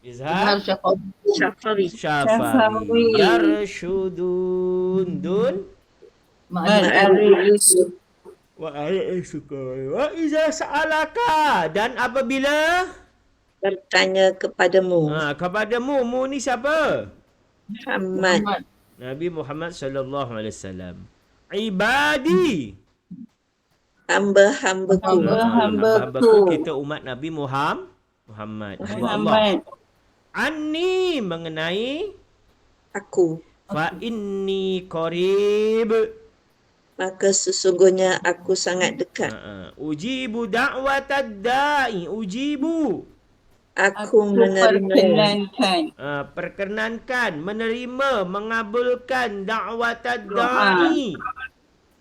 A: Izhar
E: syafawi.
A: syafawi yarshudun dun wa suka wa iza sa'alaka dan apabila
C: Bertanya kepadamu.
A: Kepadamu mu ni siapa?
C: Muhammad.
A: Nabi Muhammad sallallahu alaihi wasallam. Ibadi.
C: Hamba-hambaku.
A: Hamba-hambaku kita umat Nabi Muhammad. Hamba Allah. Anni mengenai
C: Aku.
A: fa inni qarib.
C: Maka sesungguhnya aku sangat dekat.
A: Ujibu da'watad da'i. Ujibu.
C: Aku menerima.
A: Perkenankan, menerima, mengabulkan da'watad da'i.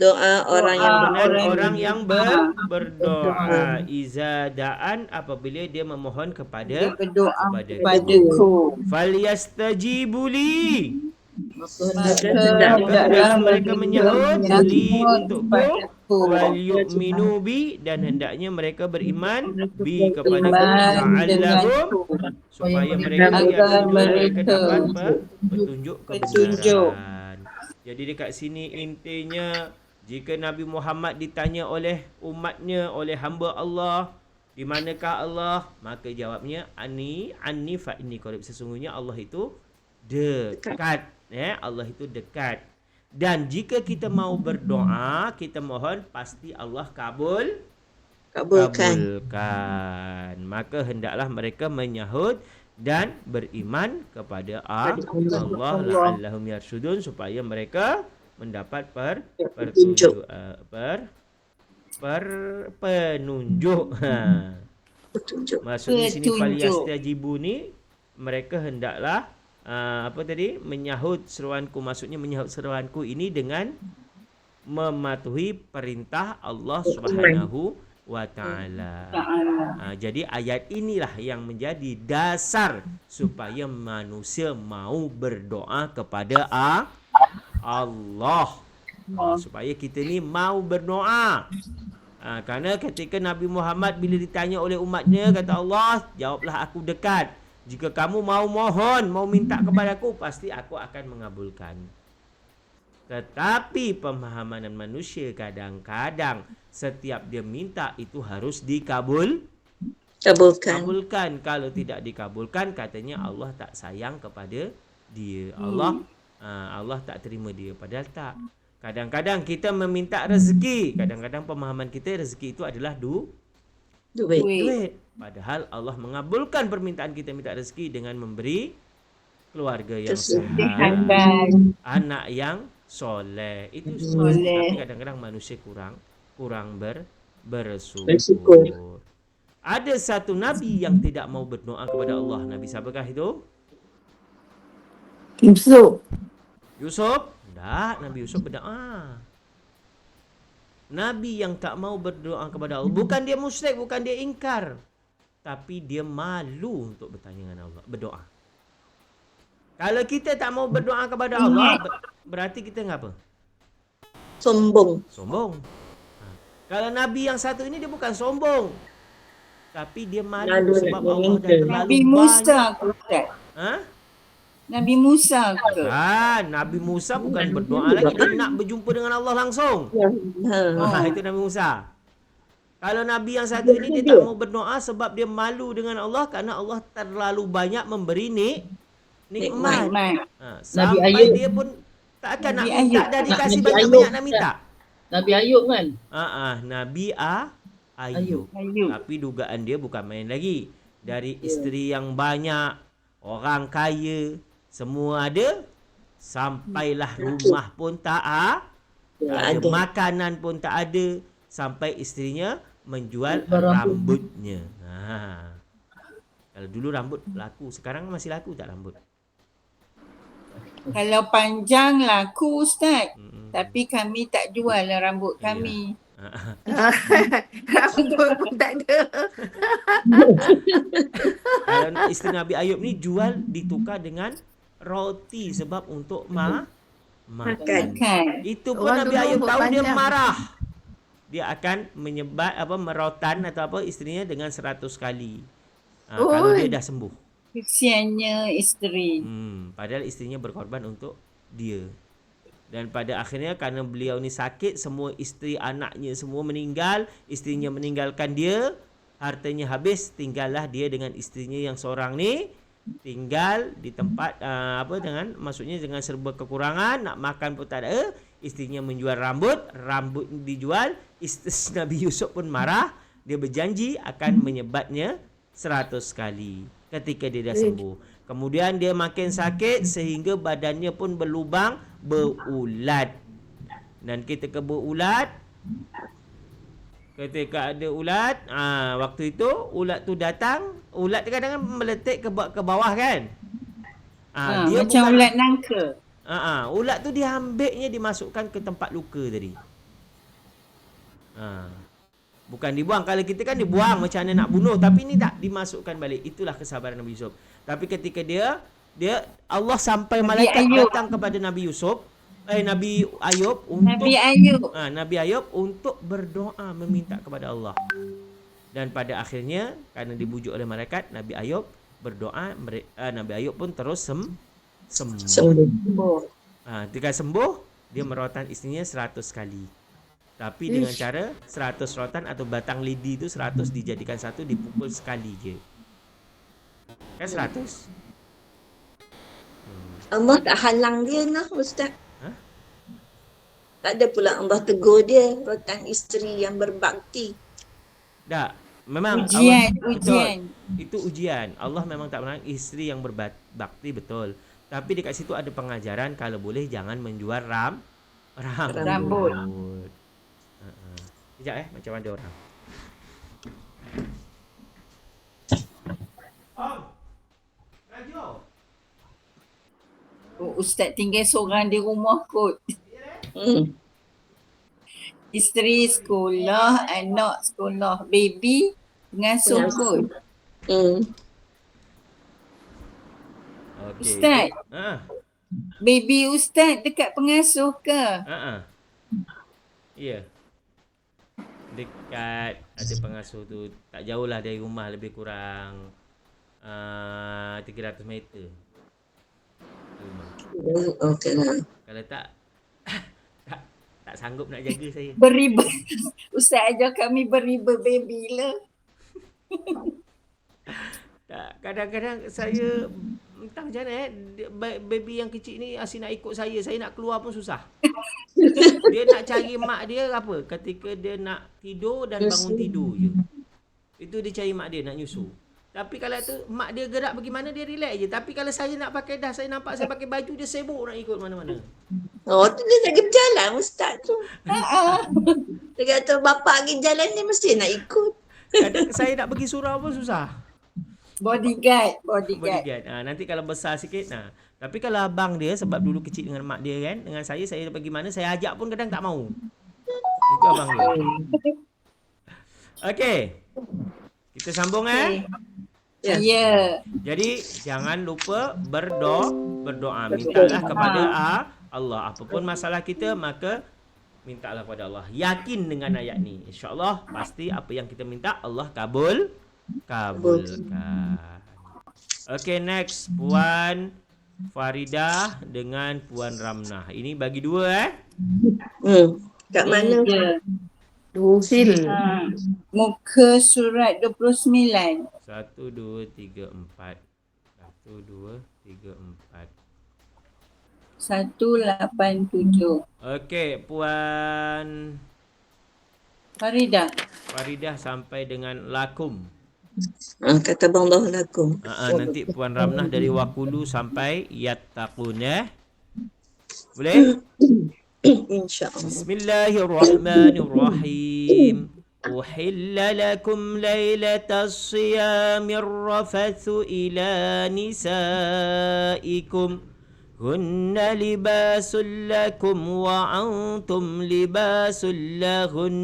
C: Doa orang yang benar.
A: Orang yang berdoa. Iza da'an apabila dia memohon kepada
B: Padaku.
A: Falyastajibu li.
B: Hendaklah
A: mereka menyahut li untukku.
B: padaku.
A: Wal yu'minu bi dan hendaknya mereka beriman bi kepada
B: Denganku.
A: supaya mereka dapat petunjuk
B: Petunjuk.
A: kebenaran. Jadi dekat sini intinya jika Nabi Muhammad ditanya oleh umatnya, oleh hamba Allah, Di manakah Allah? Maka jawabnya anni fa inni qarib. Sesungguhnya Allah itu dekat. Ya, Allah itu dekat. Dan jika kita mau berdoa, kita mohon pasti Allah
C: Kabulkan.
A: Maka hendaklah mereka menyahut dan beriman kepada Allah la'allahum yarshudun, supaya mereka mendapat penunjuk. Maksudnya sini falyastajibu ni mereka hendaklah menyahut seruanku. Maksudnya menyahut seruanku ini dengan mematuhi perintah Allah Subhanahu wa taala. Jadi ayat inilah yang menjadi dasar supaya manusia mau berdoa kepada Allah. Supaya kita ni mau berdoa. Kerana ketika Nabi Muhammad bila ditanya oleh umatnya, kata Allah, jawablah aku dekat. Jika kamu mau mohon, mau minta kepadaku, pasti aku akan mengabulkan. Tetapi pemahaman manusia kadang-kadang setiap dia minta itu harus kabulkan. Kalau tidak dikabulkan, katanya Allah tak sayang kepada dia. Allah tak terima dia. Padahal tak. Kadang-kadang kita meminta rezeki. Kadang-kadang pemahaman kita rezeki itu adalah duit. Padahal Allah mengabulkan permintaan kita minta rezeki dengan memberi keluarga yang sehat, anak yang soleh. Itu semua. Tapi kadang-kadang manusia kurang bersyukur. Ada satu nabi yang tidak mau berdoa kepada Allah. Nabi siapakah itu? Yusuf? Tak, Nabi Yusuf berdoa. Nabi yang tak mau berdoa kepada Allah. Bukan dia musyrik, bukan dia ingkar. Tapi dia malu untuk bertanya dengan Allah, berdoa. Kalau kita tak mau berdoa kepada Allah, berarti kita ngapa?
C: Sombong.
A: Kalau Nabi yang satu ini dia bukan sombong. Tapi dia malu sebab Allah dah terlalu
B: Nabi Musa
A: banyak.
B: Nabi Musa ke?
A: Nabi Musa bukan berdoa lagi. Dia nak berjumpa dengan Allah langsung. Itu Nabi Musa. Kalau Nabi yang satu ini dia tak mau berdoa sebab dia malu dengan Allah kerana Allah terlalu banyak memberi nikmat. Sampai dia pun tak akan nak minta dah dikasih banyak-banyak nak minta.
E: Nabi Ayub kan?
A: Nabi Ayub. Tapi dugaan dia bukan main lagi. Dari isteri yang banyak, orang kaya, semua ada, sampailah rumah pun tak ada, makanan pun tak ada, sampai isterinya menjual rambutnya. Kalau dulu rambut laku, sekarang masih laku tak rambut?
B: Kalau panjang laku Ustaz. Tapi kami tak jual rambut kami.
D: Rambut pun tak ada.
A: Kalau isteri Nabi Ayub ni jual ditukar dengan roti sebab untuk makan. Itu pun
D: Orang
A: Nabi
D: dulu
A: Ayub
D: rambut
A: tahu dia
D: panjang.
A: marah. Dia akan merotan atau isterinya dengan 100 kali. Kalau dia dah sembuh.
B: Kesiannya isteri.
A: Padahal isterinya berkorban untuk dia. Dan pada akhirnya kerana beliau ni sakit, semua isteri anaknya semua meninggal, isterinya meninggalkan dia, hartanya habis, tinggallah dia dengan isterinya yang seorang ni, tinggal di tempat maksudnya dengan serba kekurangan, nak makan pun tak ada. Isterinya menjual rambut dijual. Isteri Nabi Yusuf pun marah, dia berjanji akan menyebatnya 100 kali ketika dia dah sembuh. Kemudian dia makin sakit sehingga badannya pun berlubang, berulat. Dan ketika berulat, ketika ada ulat, waktu itu ulat tu datang, ulat tu kadang-kadang meletik ke bawah kan?
B: Dia macam ulat nangka.
A: Ulat tu diambilnya dimasukkan ke tempat luka tadi. Bukan dibuang. Kalau kita kan dibuang macam mana nak bunuh, tapi ni tak dimasukkan balik. Itulah kesabaran Nabi Yusuf. Tapi ketika dia Allah sampai malaikat datang kepada Nabi Ayub untuk berdoa meminta kepada Allah. Dan pada akhirnya kerana dibujuk oleh malaikat, Nabi Ayub berdoa, Nabi Ayub pun terus sembuh. Ketika sembuh, dia merawatan isterinya 100 kali. Tapi dengan cara 100 rotan atau batang lidi itu 100 dijadikan satu, dipukul sekali je. Kan 100?
C: Allah tak halang dia lah Ustaz.
A: Ha?
C: Tak ada pula Allah tegur dia, rotan isteri yang berbakti.
A: Tak. Memang
B: Ujian,
A: Allah,
B: ujian.
A: betul. Itu ujian. Allah memang tak melarang isteri yang berbakti, betul. Tapi dekat situ ada pengajaran kalau boleh jangan menjual rambut. Sekejap macam ada orang. Radio.
B: Ustaz tinggal seorang di rumah kot. Isteri sekolah, anak sekolah, baby pengasuh kot.
A: Okay.
B: Ustaz, baby Ustaz dekat pengasuh ke?
A: Ya. Dekat ada pengasuh tu, tak jauh lah dari rumah, lebih kurang 300 meter.
C: Okey lah.
A: Kalau tak tak sanggup nak jaga saya.
B: Beriba. Ustaz ajar kami beriba baby lah.
A: Tak, kadang-kadang saya entah macam mana baby yang kecil ni asyik nak ikut saya nak keluar pun susah. Dia nak cari mak dia apa? Ketika dia nak tidur dan bangun tidur je. Itu dia cari mak dia nak nyusu. Tapi kalau tu mak dia gerak bagaimana dia relax je. Tapi kalau saya nak pakai dah, saya nampak saya pakai baju, dia sibuk nak ikut mana-mana.
C: Oh, tu dia lagi berjalan Ustaz tu. Dia kata bapak pergi jalan ni mesti nak ikut.
A: Kadang saya nak pergi surau pun susah.
B: Bodyguard.
A: Nanti kalau besar sikit. Tapi kalau abang dia, sebab dulu kecil dengan mak dia kan, dengan saya pergi mana, saya ajak pun kadang tak mau. Itu abang dia. Okey. Kita sambung
B: Ya.
A: Jadi jangan lupa berdoa. Mintalah kepada Allah. Apapun masalah kita, maka mintalah kepada Allah. Yakin dengan ayat ni. InsyaAllah pasti apa yang kita minta Allah kabulkan. Okay, next Puan Faridah dengan Puan Ramnah. Ini bagi dua
C: Kat mana?
B: Ya.
D: Sil.
B: Muka surat 29.
A: 1, 2, 3, 4. 1, 2, 3, 4.
B: 187.
A: Okey, Puan
B: Faridah.
A: Faridah sampai dengan lakum.
C: Kata Allah lakum.
A: Nanti Puan Ramnah dari wakulu sampai yattaqun Boleh?
C: InsyaAllah.
A: Bismillahirrahmanirrahim. أحل لكم ليلة الصيام الرفث إلى نسائكم هن لباس لكم وأنتم لباس لهن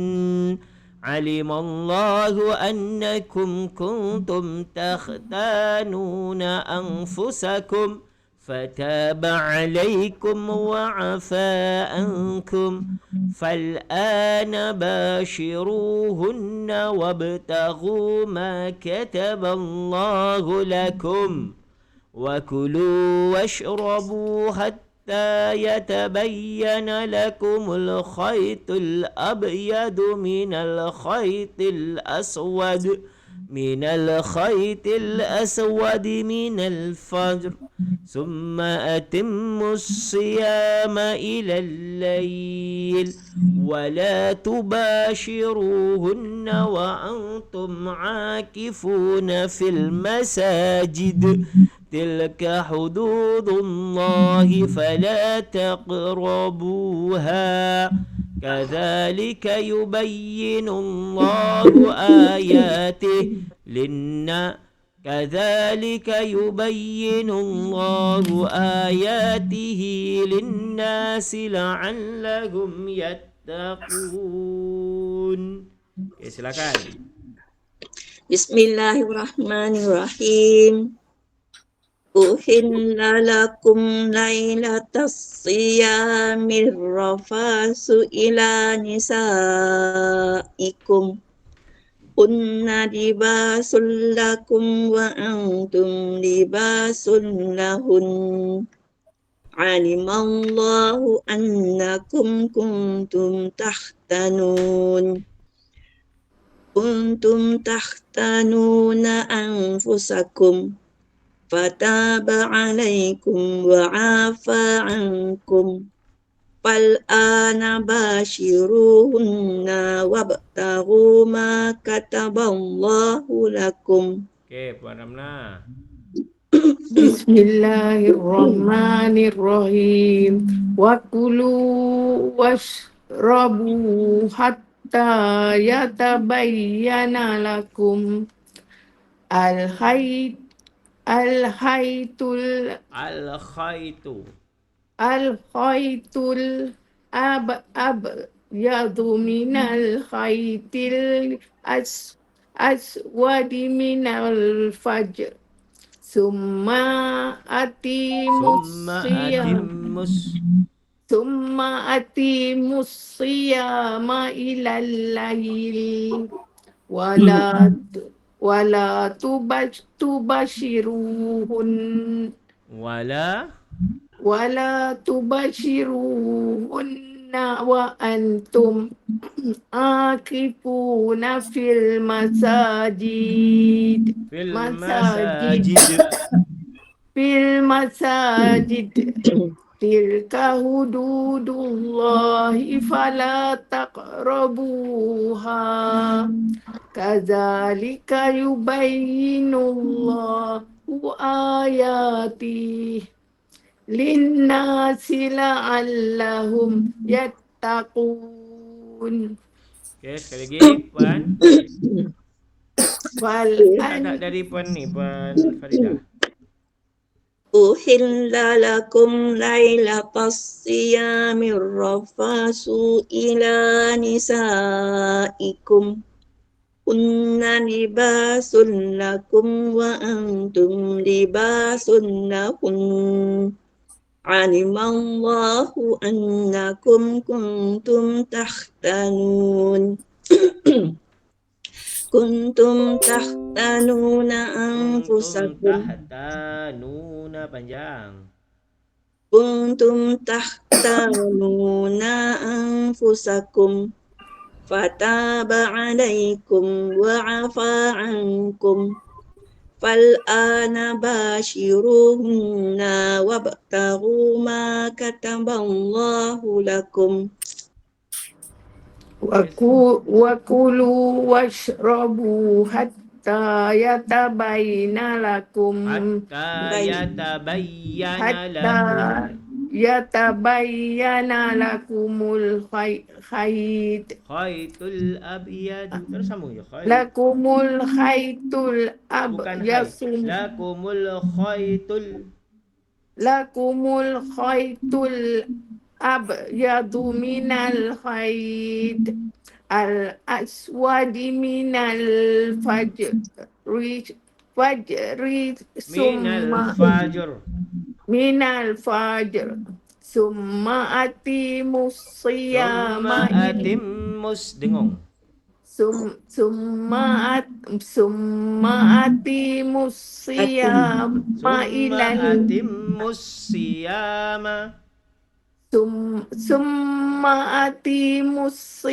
A: علم الله أنكم كنتم تختانون أنفسكم فتاب عليكم وعفى عنكم فالآن باشروهن وابتغوا ما كتب الله لكم وكلوا واشربوا حتى يتبين لكم الخيط الأبيض من الخيط الأسود من الفجر ثم أتموا الصيام إلى الليل ولا تباشروهن وأنتم عاكفون في المساجد تلك حدود الله فلا تقربوها كذلك يبين الله آياته للناس لعلهم يتقون. Silakan.
C: Bismillahirrahmanirrahim. Uhilla lakum lailatas siyamir rafasu ila nisaikum kunna libasul lakum wa antum libasul lahun alimallahu annakum kuntum تختنون كنتم تختنون أنفسكم فتاب عليكم وعفى عنكم فالآن باشروهن وابتغوا ما كتب الله لكم.
A: Okey, Puan Ramla.
D: Bismillahirrahmanirrahim. Wa kulu washrabu hatta yatabayyana lakum al-khayt al-khaytul
A: Al-khaitu.
D: al-khaytul abyadu minal khaytil aswadi minal fajr. Summa atimus siyama ilal laili wala tubashiruhunna wa antum akifuna fil masajid tilka hududullahi fala taqrabuha kadzalika yubayyinullahu ayatihi linnasi la'allahum yattaqun.
A: Okey, sekali lagi Puan.
D: Wal
A: Tak dari Puan ni, Puan Faridah.
C: أحل لكم ليلة الصيام الرفث إلى نسائكم هن لباس لكم وأنتم لباس لهن علم الله أنكم كنتم تختنون kuntum tahtanuna anfusakum
A: tahtanuna panjang.
C: kuntum tahtanuna anfusakum fataba alaikum wa afa ankum fal'ana bashiruhunna wabtaghu ma kataballahu lakum.
D: wa kulu washrabu hatta yatabayyana lakum yatabayyana lakumul
A: khaytul abyad. Terus sambung je.
D: Lakumul khaytul abyadu minal khayt al-aswadi minal fajri minal fajr summa atimus siyama
A: dengung.
D: Summa atimus siyama ilal Summa atimus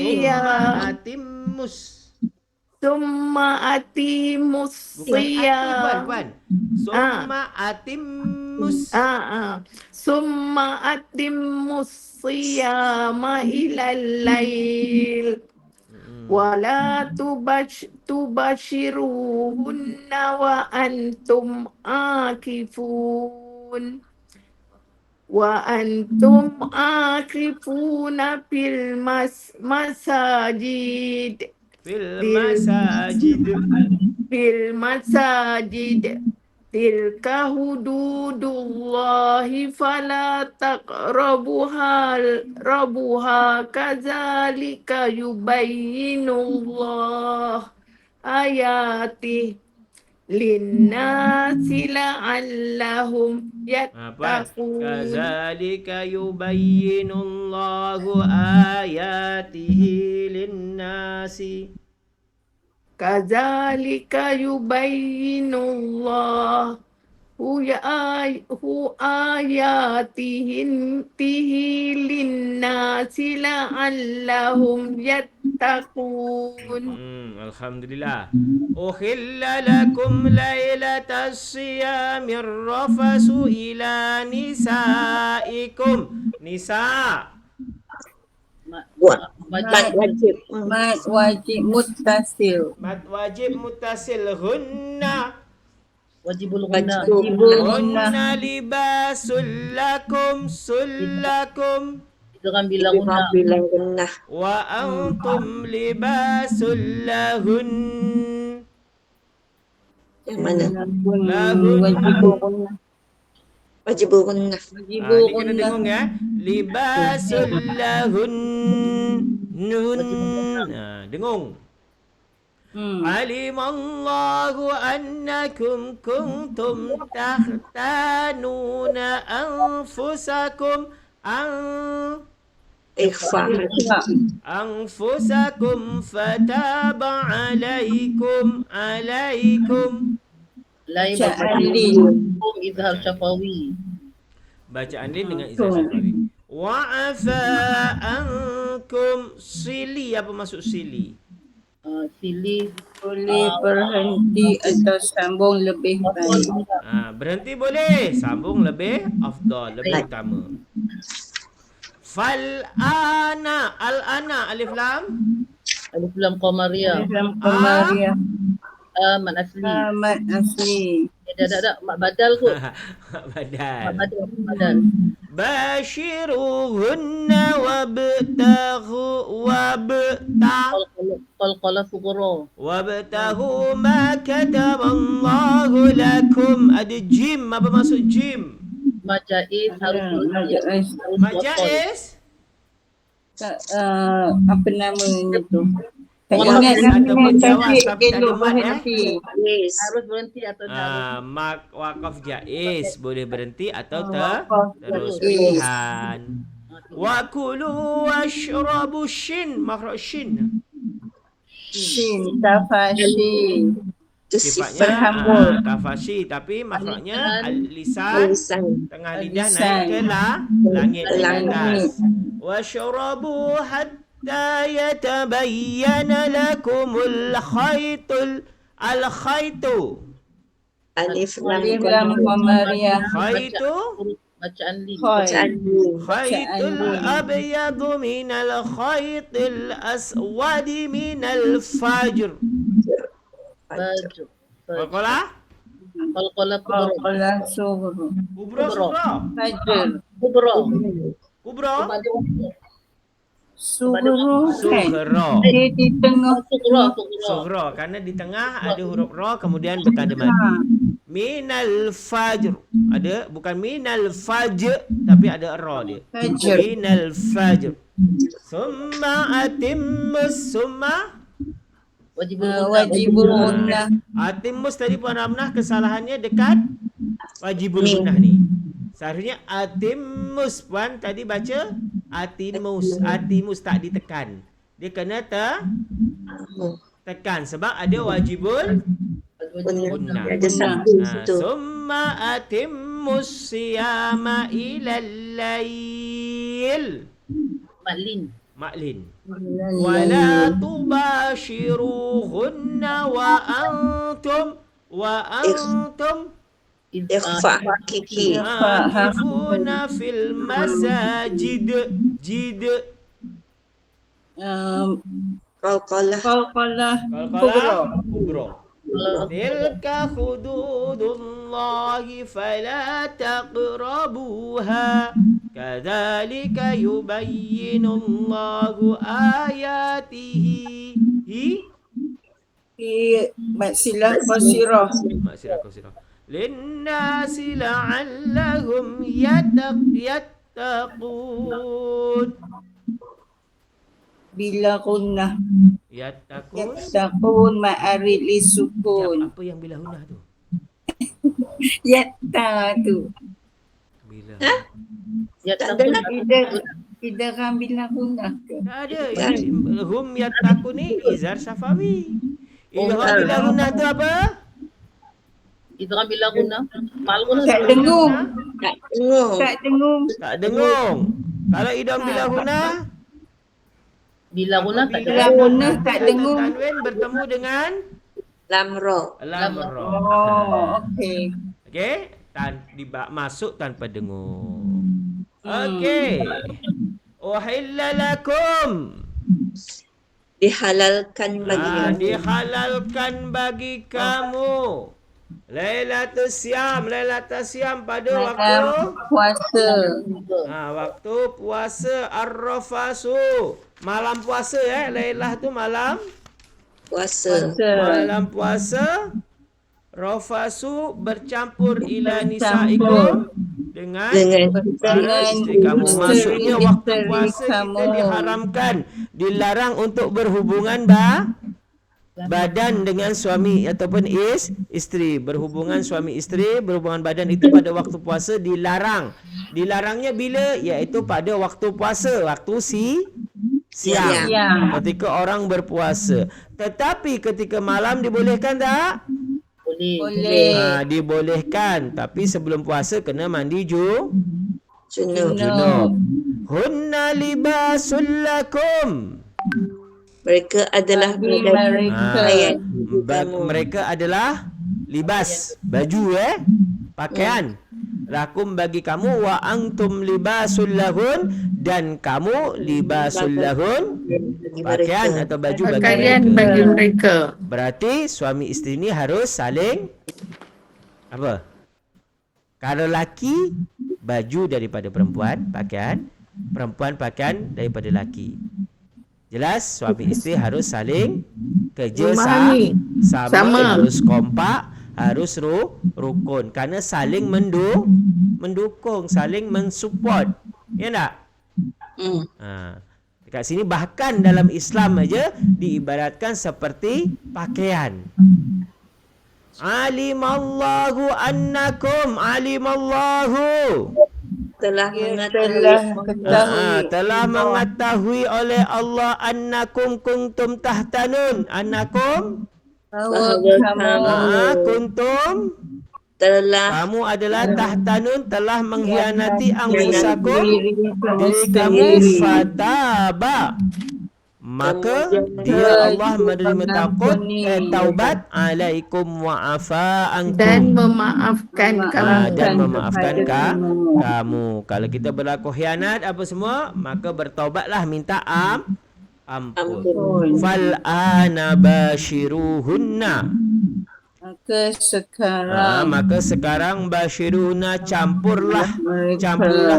D: siyama ilal lail wala tubashiruhunna wa antum akifuna fil masajid tilka hududullahi fala taqrabuha kadzalika yubayyinullahu ayatihi linnasi la'allahum yattaqun.
A: Kadzalika yubayyinullahu ayatihi linnasi.
D: Kadzalika yubayyinullahu hu ayatihin tihi linnasi la'allahum yattaqun.
A: Alhamdulillah. Uhilla lakum lailatas siyamir rafasu ila nisaikum. Nisa.
C: Buat
E: Wajib.
C: wajib.
B: Mat wajib muttasil.
A: Mad wajib muttasil hunna.
E: Wajibul guna.
A: Hunna libasul lakum sullakum.
E: Itu kan bilang guna.
C: Bilang gunnah.
A: Wa antum libasul lahun.
C: Yang mana?
A: Lahun.
B: Wajib
C: Wajibul gunnah.
B: wajib
A: Ni kena dengung ya. Libasul lahun. Nun. Dengung. Alimallahu annakum kuntum tahtanuna anfusakum anfusakum fataba alaikum.
E: Lain
B: Alin.
E: izhar syafawi.
A: Bacaan dia dengan izah syafari. Wa'afa ankum. Sili, apa maksud sili?
E: Sili.
B: Boleh berhenti atau sambung lebih baik.
A: Berhenti boleh, sambung lebih afdal, lebih utama. Fal'ana, al-ana, alif lam.
E: Alif lam qamariyah.
B: Dalam Qamariah.
E: Mat asli.
B: Mat asli.
E: Dah. Mak badal kot.
A: Badal.
E: Badal.
A: Bashiruhunna
E: Qalqalah sughra.
A: wabtahu ma kataballahu lakum. Ada jim, apa maksud jim?
E: Majaiz harus
A: Majais?
B: Apa namanya tu? Tak
E: Waqaf
B: ingat
A: ataupun
B: namanya
A: jawab
B: tapi
A: tapi tak ada
B: elok
A: mat,
B: berhenti.
C: Yes.
E: harus berhenti atau tak.
A: Mak wakaf jaiz, boleh berhenti atau
B: Wakaf
A: terus
B: jaiz.
A: pilihan. Wa kulu washrabu shin, makhraj shin.
B: Shin, tafashi.
C: Itu
A: Sifatnya
C: sifat
B: berhambur.
A: tafashi, tapi makhrajnya al-lisan,
C: lisan.
A: tengah lidah
B: Lisan.
A: naik ke langit di
C: Langit.
A: atas. Washrabu hatta yatabayyana lakumul khaytul al-khaytu.
C: Alif lam
B: Alif lam Qamariah.
A: Khaytu
E: Bacaan li.
B: Khoi.
A: khaytul abyadu minal khaytil aswadi minal fajr.
E: Baju.
A: Qalqalah
E: Qalqalah kubra.
B: Qalqalah sughra.
A: kubra sughra.
B: Fajr.
E: Kubra.
A: Kubra
B: Sughra.
A: sughra.
B: Dia di tengah.
E: Sughra.
A: Sughra kerana di tengah ada huruf ra kemudian bertanda mad. Minal fajr. Ada bukan minal fajr tapi ada ra dia.
B: Fajr.
A: Minal fajr. Summa atimmus summa
B: Wajibul gunnah.
A: atimmus tadi Puan Ramnah kesalahannya dekat wajibul gunnah ni. Seharusnya atimmus Puan tadi baca atimus tak ditekan. Dia kena tekan sebab ada wajibul gunnah.
C: Ada satu itu.
A: Summa atimmus siyama ilal lail. Maklin. Wala tubashiruhunna wa antum
C: Ikhfa hakiki.
A: akifuna fil masajid.
C: Qalqalah.
B: Qalqalah
A: Kubra. Tilka hududullahi fala taqrabuha. Kadzalika yubayyinullahu ayatihi.
B: Maksilah qasirah.
A: Maksirah qasirah. Linnasi la'allahum yattaqun.
B: Bila gunnah.
A: Yattaqun.
B: Yattaqun ma'arid li sukun.
A: Apa yang bila hunah tu?
B: Yatta tu.
A: Bila.
B: Idgham bila gunnah ke?
A: Tak ada. Hum yattaqun ni izhar syafawi. Idgham bila hunah tu apa?
E: Kita orang bila guna. Mal guna
B: Tak dengung.
C: Tak dengung.
B: Tak dengung.
A: Tak dengung. Kalau idom bila guna,
E: Bila guna tak
A: bila
E: dengung.
B: guna tak dengung.
A: tanwin bertemu dengan
C: Lamro.
A: lam ra.
B: Oh, okey.
A: Okey, masuk tanpa dengung. Okey. Uhilla lakum.
C: Dihalalkan bagi kamu.
A: Dihalalkan bagi kamu. Lailatul Siam pada waktu
B: Puasa.
A: waktu puasa Ar-Rafasu. Malam puasa Lailah tu malam
C: Puasa.
A: malam puasa. Rafasu bercampur ila nisaikum dengan isteri kamu. Maksudnya waktu puasa kita diharamkan, dilarang untuk berhubungan badan dengan suami ataupun isteri. Berhubungan suami isteri, berhubungan badan itu pada waktu puasa dilarang. Dilarangnya bila? Iaitu pada waktu puasa, waktu siang. Ketika orang berpuasa. Tetapi ketika malam dibolehkan tak?
E: Boleh.
A: Dibolehkan, tapi sebelum puasa kena mandi
C: Junub.
A: Hunna libasul lakum.
C: Mereka adalah
A: Mereka adalah libas, baju pakaian. Lakum bagi kamu, wa antum libasul lahun, dan kamu libasul lahun, pakaian atau baju bagi
D: Pakaian
A: mereka.
D: bagi mereka.
A: Berarti suami isteri ni harus saling apa? Kalau laki, baju daripada perempuan, pakaian. Perempuan pakaian daripada laki. Jelas suami isteri harus saling kerja
D: Memahami.
A: sama,
D: Sama.
A: harus kompak, harus rukun. Kerana saling mendukung, saling mensupport. Ya tak? Dekat sini bahkan dalam Islam aja diibaratkan seperti pakaian. Alimallahu annakum, alimallahu.
C: Telah
A: Telah mengetahui oleh Allah annakum kuntum tahtanun. Annakum kuntum, kamu adalah tahtanun, telah mengkhianati anfusakum, diri kamu, fataba, maka dia Allah menerima taubat alaikum wa afa ankum,
D: Dan memaafkan kamu.
A: dan memaafkan kamu. Kalau kita berlaku khianat apa semua, maka bertaubatlah, minta ampun. Fal ana bashiruhunna. Maka sekarang bashiruhunna, campurlah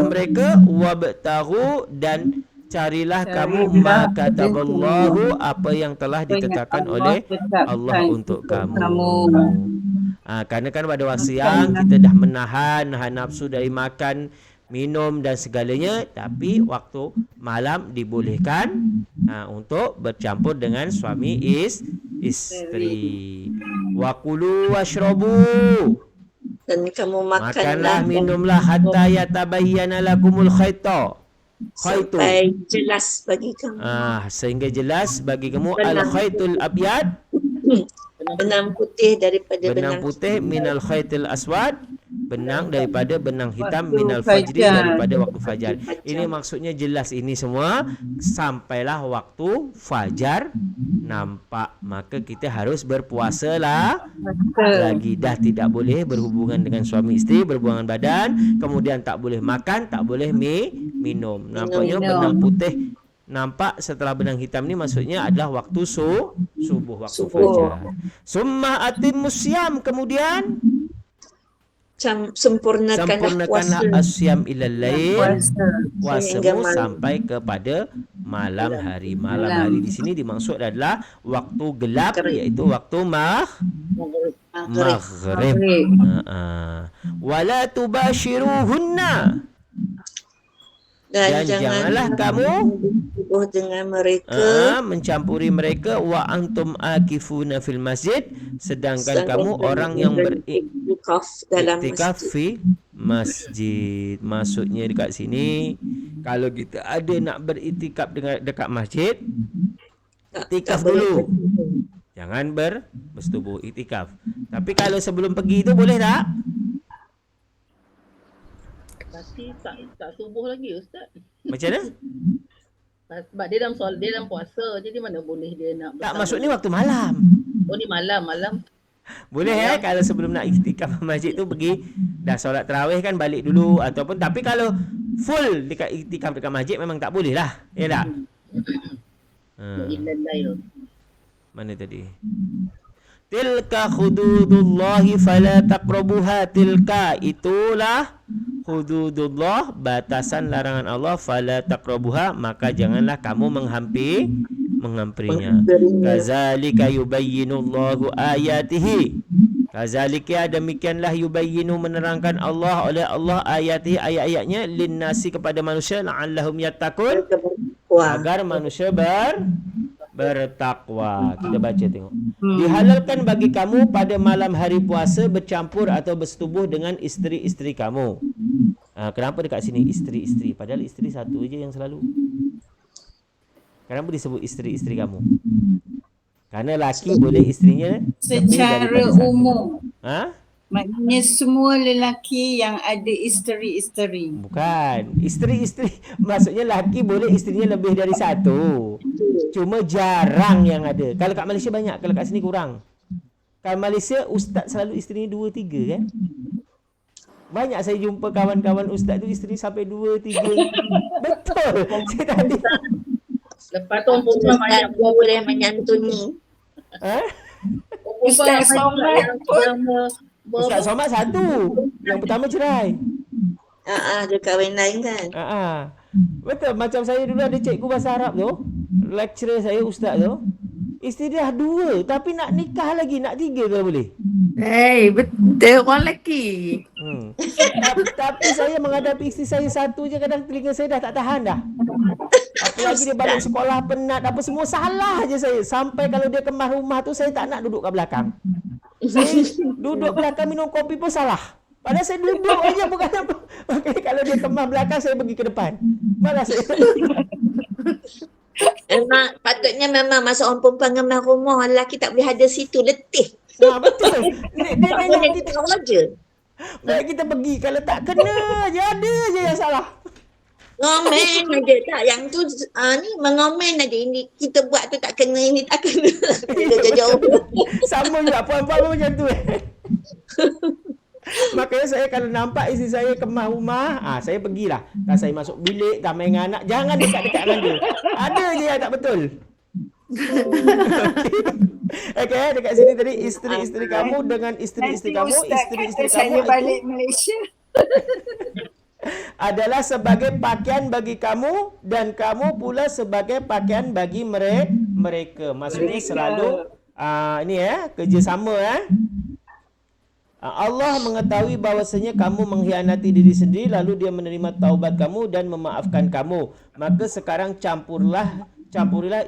A: mereka, wabtaghu, dan carilah kamu ma kataballahu, apa yang telah ditetapkan oleh Allah untuk kamu. Kerana kan pada waktu siang kita dah menahan nafsu dari makan, minum dan segalanya, tapi waktu malam dibolehkan untuk bercampur dengan suami isteri. Wa kulu washrabu,
C: dan kamu
A: makanlah, minumlah, hatta yatabayyana lakumul khaytu,
C: sampai jelas bagi kamu.
A: Sehingga jelas bagi kamu al-khaytul abyad,
C: benang putih daripada
A: benang putih, minal khaytil aswad, benang daripada benang hitam, minal fajri, daripada waktu fajar. Ini maksudnya jelas ini semua sampailah waktu fajar nampak, maka kita harus berpuasa lagi. Dah tidak boleh berhubungan dengan suami isteri, berhubungan badan, kemudian tak boleh makan, tak boleh minum. Nampaknya benang putih nampak setelah benang hitam ni maksudnya adalah waktu subuh, waktu fajar. Summa atimmus siyam, kemudian sempurnakanlah asyam ilal lail, puasamu sampai kepada malam hari. Malam hari di sini dimaksud adalah waktu gelap, iaitu waktu maghrib. Wala tubashiruhunna, dan janganlah kamu
C: dengan mereka,
A: mencampuri mereka, wa antum akifuna fil masjid, sedangkan kamu orang yang beriktikaf fi masjid. Maksudnya dekat sini, kalau kita ada nak beriktikaf dekat masjid, iktikaf dulu. Jangan bersetubuh iktikaf. Tapi kalau sebelum pergi tu boleh tak?
E: Tapi tak subuh lagi Ustaz.
A: Macam mana?
E: Sebab dia dalam puasa. Jadi mana boleh dia nak
A: Tak,
E: bersama.
A: maksud ni waktu malam.
E: Oh ni malam.
A: Boleh kalau sebelum nak iktikaf masjid tu pergi dah solat tarawih kan balik dulu ataupun tapi kalau full dekat iktikaf dekat masjid memang tak boleh lah. Ya tak?
E: Illallah.
A: Mana tadi? Tilka hududullahi fala taqrabuha. Tilka itulah hududullah, batasan larangan Allah, fala taqrabuha, maka janganlah kamu menghampirinya. Kazalika yubayyinullahu ayatihi. Kazalika demikianlah yubayyinu menerangkan Allah oleh Allah ayatihi ayat-ayatnya linnasi kepada manusia la'allahum yattaqun agar manusia bertakwa. Kita baca tengok. Dihalalkan bagi kamu pada malam hari puasa bercampur atau bersetubuh dengan isteri-isteri kamu. Kenapa dekat sini isteri-isteri? Padahal isteri satu je yang selalu. Kenapa disebut isteri-isteri kamu? Kerana laki boleh isterinya
B: Secara umum.
A: Ha?
B: Maknanya semua lelaki yang ada isteri-isteri.
A: Bukan. Isteri-isteri maksudnya laki boleh isterinya lebih dari satu. Cuma jarang yang ada. Kalau kat Malaysia banyak, kalau kat sini kurang. Kalau Malaysia ustaz selalu isterinya 2-3 kan? Banyak saya jumpa kawan-kawan ustaz tu isteri sampai 2-3. Betul. Saya tadi.
E: Lepas tu orang perempuan banyak
C: Ustaz boleh menyantuni.
A: Ha?
B: Ustaz Somad pun.
A: Ustaz Somad satu. Yang pertama cerai.
C: Dia kahwin lain kan.
A: Betul. Macam saya dulu ada cikgu bahasa Arab tu. Lecturer saya ustaz tu. Isteri dah 2 tapi nak nikah lagi, nak 3 kalau boleh.
D: Betul orang lelaki.
A: Tapi saya menghadapi isteri saya satu je, kadang telinga saya dah tak tahan dah. Apalagi dia balik sekolah penat, apa semua salah je saya. Sampai kalau dia kemas rumah tu saya tak nak duduk kat belakang. Saya duduk belakang minum kopi pun salah. Padahal saya duduk aja bukan apa. Makanya kalau dia kemas belakang saya pergi ke depan. Malas saya.
C: Patutnya memang masa orang perempuan kemas rumah, lelaki tak boleh ada situ, letih.
A: Betul. Dia
C: Boleh
A: kita
C: tengok je.
A: bila kita pergi, kalau tak kena je, ada je yang salah.
C: Ngomen aja tak, yang tu ni mengomen aja, ini kita buat tu tak kena, ini tak kena. Jauh-jauh.
A: Sama juga puan-puan pun macam tu. Makanya saya kalau nampak isteri saya kemas rumah, saya pergilah. Tak saya masuk bilik, tak main dengan anak, jangan dekat-dekat dengan dia. Ada je yang tak betul. Okey, dekat sini tadi isteri-isteri kamu dengan isteri-isteri kamu, isteri-isteri kamu
B: saya balik Malaysia.
A: adalah sebagai pakaian bagi kamu dan kamu pula sebagai pakaian bagi mereka. Maksudnya selalu ini kerjasama Allah mengetahui bahawasanya kamu mengkhianati diri sendiri lalu dia menerima taubat kamu dan memaafkan kamu. Maka sekarang campurilah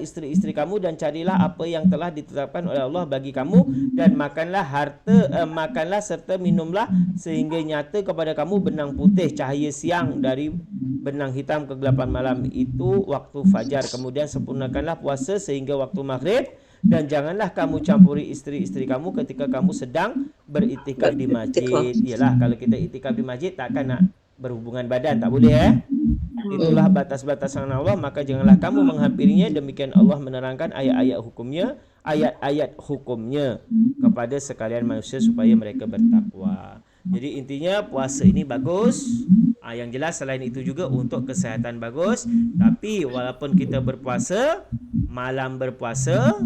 A: isteri-isteri kamu dan carilah apa yang telah ditetapkan oleh Allah bagi kamu dan makanlah serta minumlah sehingga nyata kepada kamu benang putih cahaya siang dari benang hitam kegelapan malam itu waktu fajar. Kemudian sempurnakanlah puasa sehingga waktu maghrib dan janganlah kamu campuri isteri-isteri kamu ketika kamu sedang beritikaf di masjid. Yalah, kalau kita itikaf di masjid takkan nak berhubungan badan, tak boleh Itulah batas-batasan Allah, maka janganlah kamu menghampirinya. Demikian Allah menerangkan ayat-ayat hukumnya kepada sekalian manusia supaya mereka bertakwa. Jadi intinya puasa ini bagus. Yang jelas selain itu juga untuk kesihatan bagus. Tapi walaupun kita berpuasa, malam berpuasa,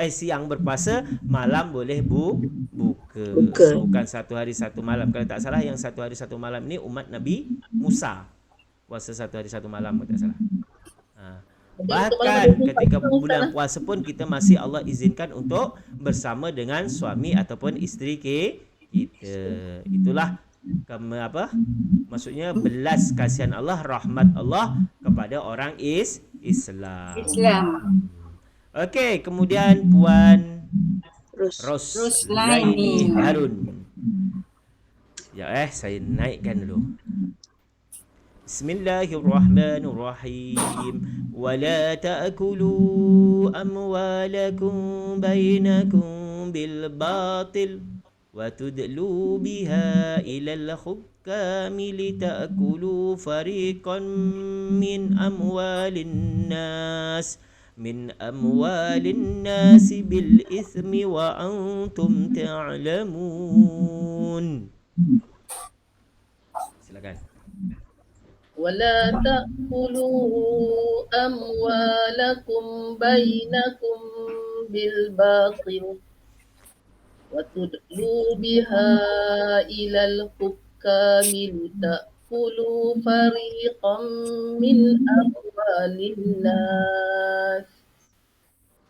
A: siang berpuasa, malam boleh buka. Bukan satu hari satu malam. Kalau tak salah yang satu hari satu malam ni umat Nabi Musa. Puasa satu hari satu malam kalau tak salah. Bahkan ketika bulan puasa pun kita masih Allah izinkan untuk bersama dengan suami ataupun isteri kita. Itulah maksudnya belas kasihan Allah, rahmat Allah kepada orang Islam. Okey, kemudian Puan Roslaini Harun. Ya saya naikkan dulu. Bismillahirrahmanirrahim. Wala ta'kulu amwalakum bainakum بالباطل وتدلوا بها إلى الحكام لتأكلوا فريقا من أموال الناس بالإثم وأنتم تعلمون. Silakan.
E: ولا تأكلوا أموالكم بينكم بالباطل وتدلوا بها إلى الحكام لتأكلوا فريقا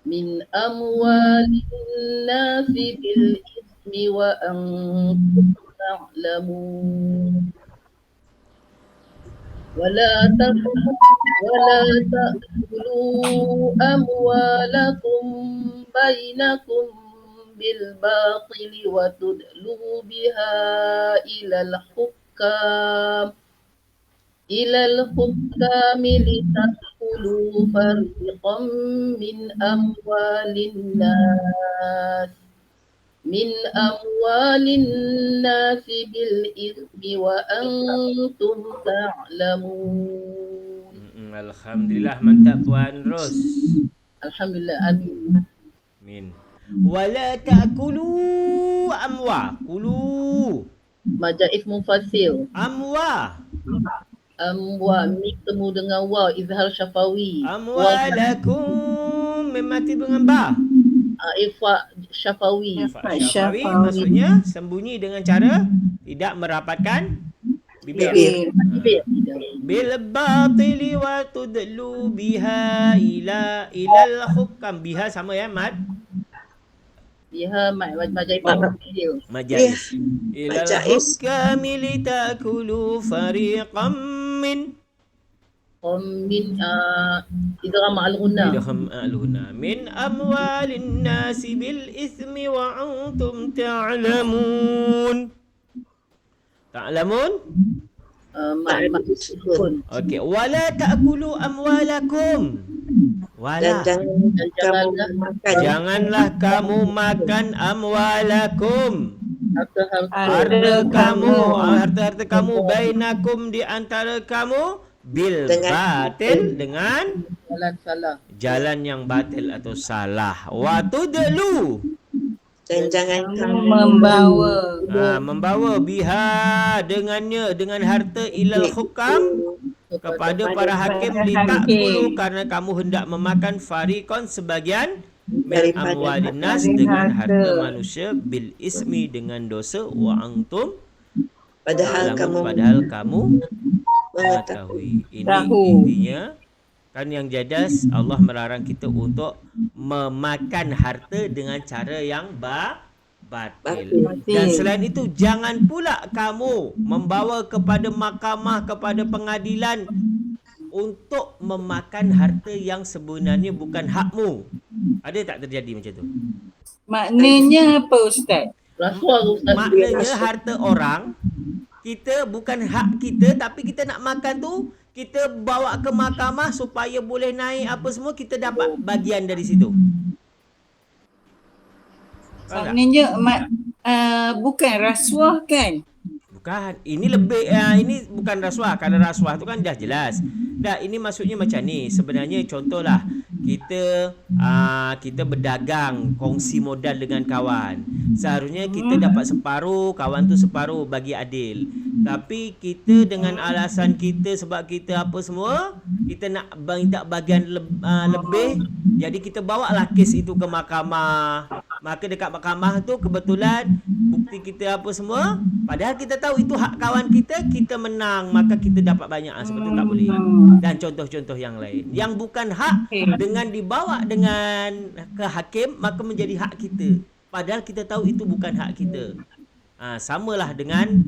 E: من أموال الناس بالإثم وأنتم تعلمون. ولا تأكلوا أموالكم بينكم بالباطل وتدلوا بها إلى الحكام لتأكلوا فريقا من أموال الناس بالإثم وأنتم تعلمون.
A: Alhamdulillah, mantap Puan Ros.
E: Alhamdulillah, amin.
A: Amin. Wala ta'kulu amwa. Kulu.
E: Majaif munfasil.
A: Amwa.
E: Mim temu dengan wa, izhar syafawi.
A: Amwalakum memati dengan ba.
E: Ifa syafawi.
A: Syafawi maksudnya sembunyi dengan cara tidak merapatkan bibir. Bil batili wa tudlu biha ilal hukam. Biha sama ya mad.
E: Biha majaif munfasil.
A: Majais. Ilal hukam litakulu fariqam min
E: idgham al-ghunna.
A: idgham al-huna min amwalin nasi bil ithmi wa antum ta'lamun. Ta'lamun? Okey, wala ta'kulu amwalakum. Wala. Janganlah kamu makan amwalakum. Harta kamu bainakum di antara kamu bil batil dengan jalan yang batil atau salah. Wa tudlu
C: Dan jangan kamu
A: membawa biha dengannya dengan harta ilal hukam kepada para hakim litakulu karena kamu hendak memakan farikon sebagian min amwalin nas dengan harta manusia bil ismi dengan dosa wa antum
C: padahal kamu
A: mengetahui. Ini intinya kan yang jadas Allah melarang kita untuk memakan harta dengan cara yang batil. Dan selain itu jangan pula kamu membawa kepada mahkamah, kepada pengadilan untuk memakan harta yang sebenarnya bukan hakmu. Ada tak terjadi macam tu?
B: Maknanya apa Ustaz?
E: Rasuah Ustaz.
A: Maknanya harta orang kita bukan hak kita tapi kita nak makan tu kita bawa ke mahkamah supaya boleh naik apa semua kita dapat bagian dari situ.
B: Maknanya bukan rasuah kan?
A: Bukan. Ini lebih ini bukan rasuah. Kalau rasuah tu kan dah jelas. Dah ini maksudnya macam ni. Sebenarnya contohlah kita berdagang, kongsi modal dengan kawan. Seharusnya kita dapat separuh, kawan tu separuh, bagi adil. Tapi kita dengan alasan kita sebab kita apa semua, kita nak minta bagian lebih. Jadi kita bawa lah kes itu ke mahkamah. Maka dekat mahkamah tu kebetulan bukti kita apa semua, padahal kita tahu itu hak kawan kita, kita menang, maka kita dapat banyak. Seperti tak boleh. Dan contoh-contoh yang lain yang bukan hak dengan dibawa dengan ke hakim maka menjadi hak kita, padahal kita tahu itu bukan hak kita. Samalah dengan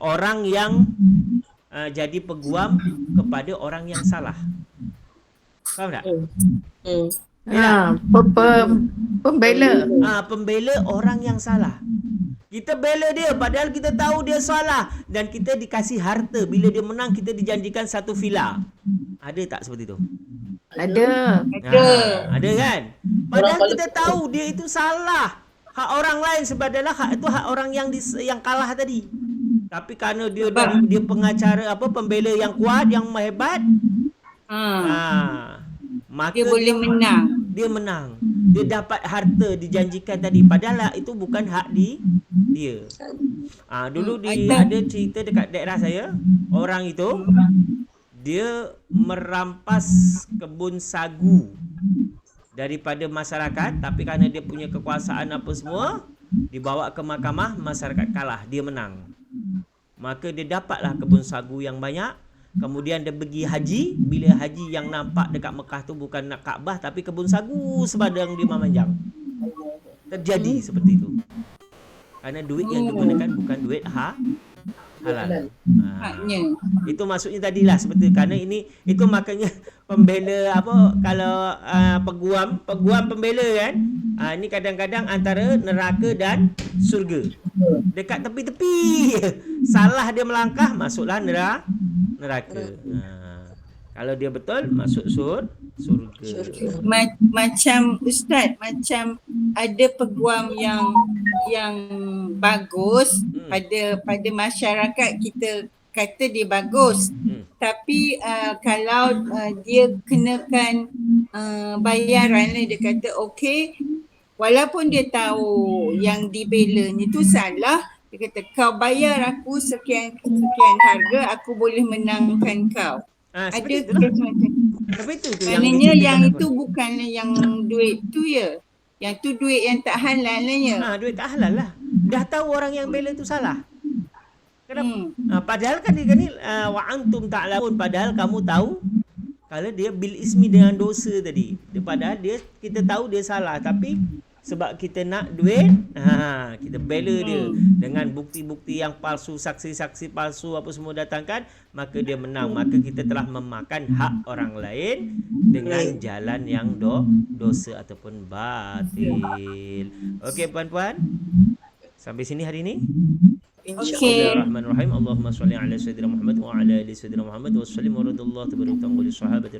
A: orang yang jadi peguam kepada orang yang salah. Faham tak?
D: Pembela.
A: Pembela orang yang salah. Kita bela dia padahal kita tahu dia salah dan kita dikasih harta. Bila dia menang kita dijanjikan satu villa. Ada tak seperti itu?
D: Ada.
A: Ada kan? Padahal kita tahu dia itu salah. Hak orang lain sebadalah hak itu hak orang yang kalah tadi. Tapi kerana dia pengacara pembela yang kuat, yang hebat, maka
B: Dia boleh menang.
A: Dia menang. Dia dapat harta dijanjikan tadi. Padahal itu bukan hak dia. Dulu ada cerita dekat daerah saya. Orang itu dia merampas kebun sagu daripada masyarakat, tapi kerana dia punya kekuasaan apa semua, dibawa ke mahkamah, masyarakat kalah, dia menang. Maka dia dapatlah kebun sagu yang banyak. Kemudian dia pergi haji. Bila haji, yang nampak dekat Mekah tu bukan nak Kaabah, tapi kebun sagu sebadang dia memanjang. Terjadi seperti itu. Kerana duit yang digunakan bukan duit halal.
B: Haknya.
A: Itu maksudnya tadilah seperti kerana itu makanya pembela kalau peguam pembela kan. Ini kadang-kadang antara neraka dan syurga. Dekat tepi-tepi. Salah dia melangkah, masuklah neraka. Kalau dia betul, masuk surga.
B: Macam Ustaz, macam ada peguam yang bagus pada masyarakat, kita kata dia bagus. Tapi kalau dia kenakan bayaran, dia kata okey, walaupun dia tahu yang dibelanya tu salah, dia kata kau bayar aku sekian harga, aku boleh menangkan kau. Ada kes macam
A: Tapi itu
B: maknanya yang itu bukanlah yang duit tu ya. Yang tu duit yang tak halal lah ya.
A: Duit tak halal lah. Dah tahu orang yang bela tu salah. Kenapa? Padahal kan dia ni wa antum ta'lamun, padahal kamu tahu kalau dia bil ismi dengan dosa tadi. Padahal kita tahu dia salah, tapi sebab kita nak duit, kita bela dia dengan bukti-bukti yang palsu, saksi-saksi palsu apa semua datangkan, maka dia menang. Maka kita telah memakan hak orang lain dengan jalan yang dosa ataupun batil. Okey puan-puan, sampai sini hari ini. Bismillahirrahmanirrahim. Allahumma salli ala sayyidina Muhammad wa ala ali sayyidina Muhammad wa sallim wa radallahu tabaraka wa ta'ala sahabati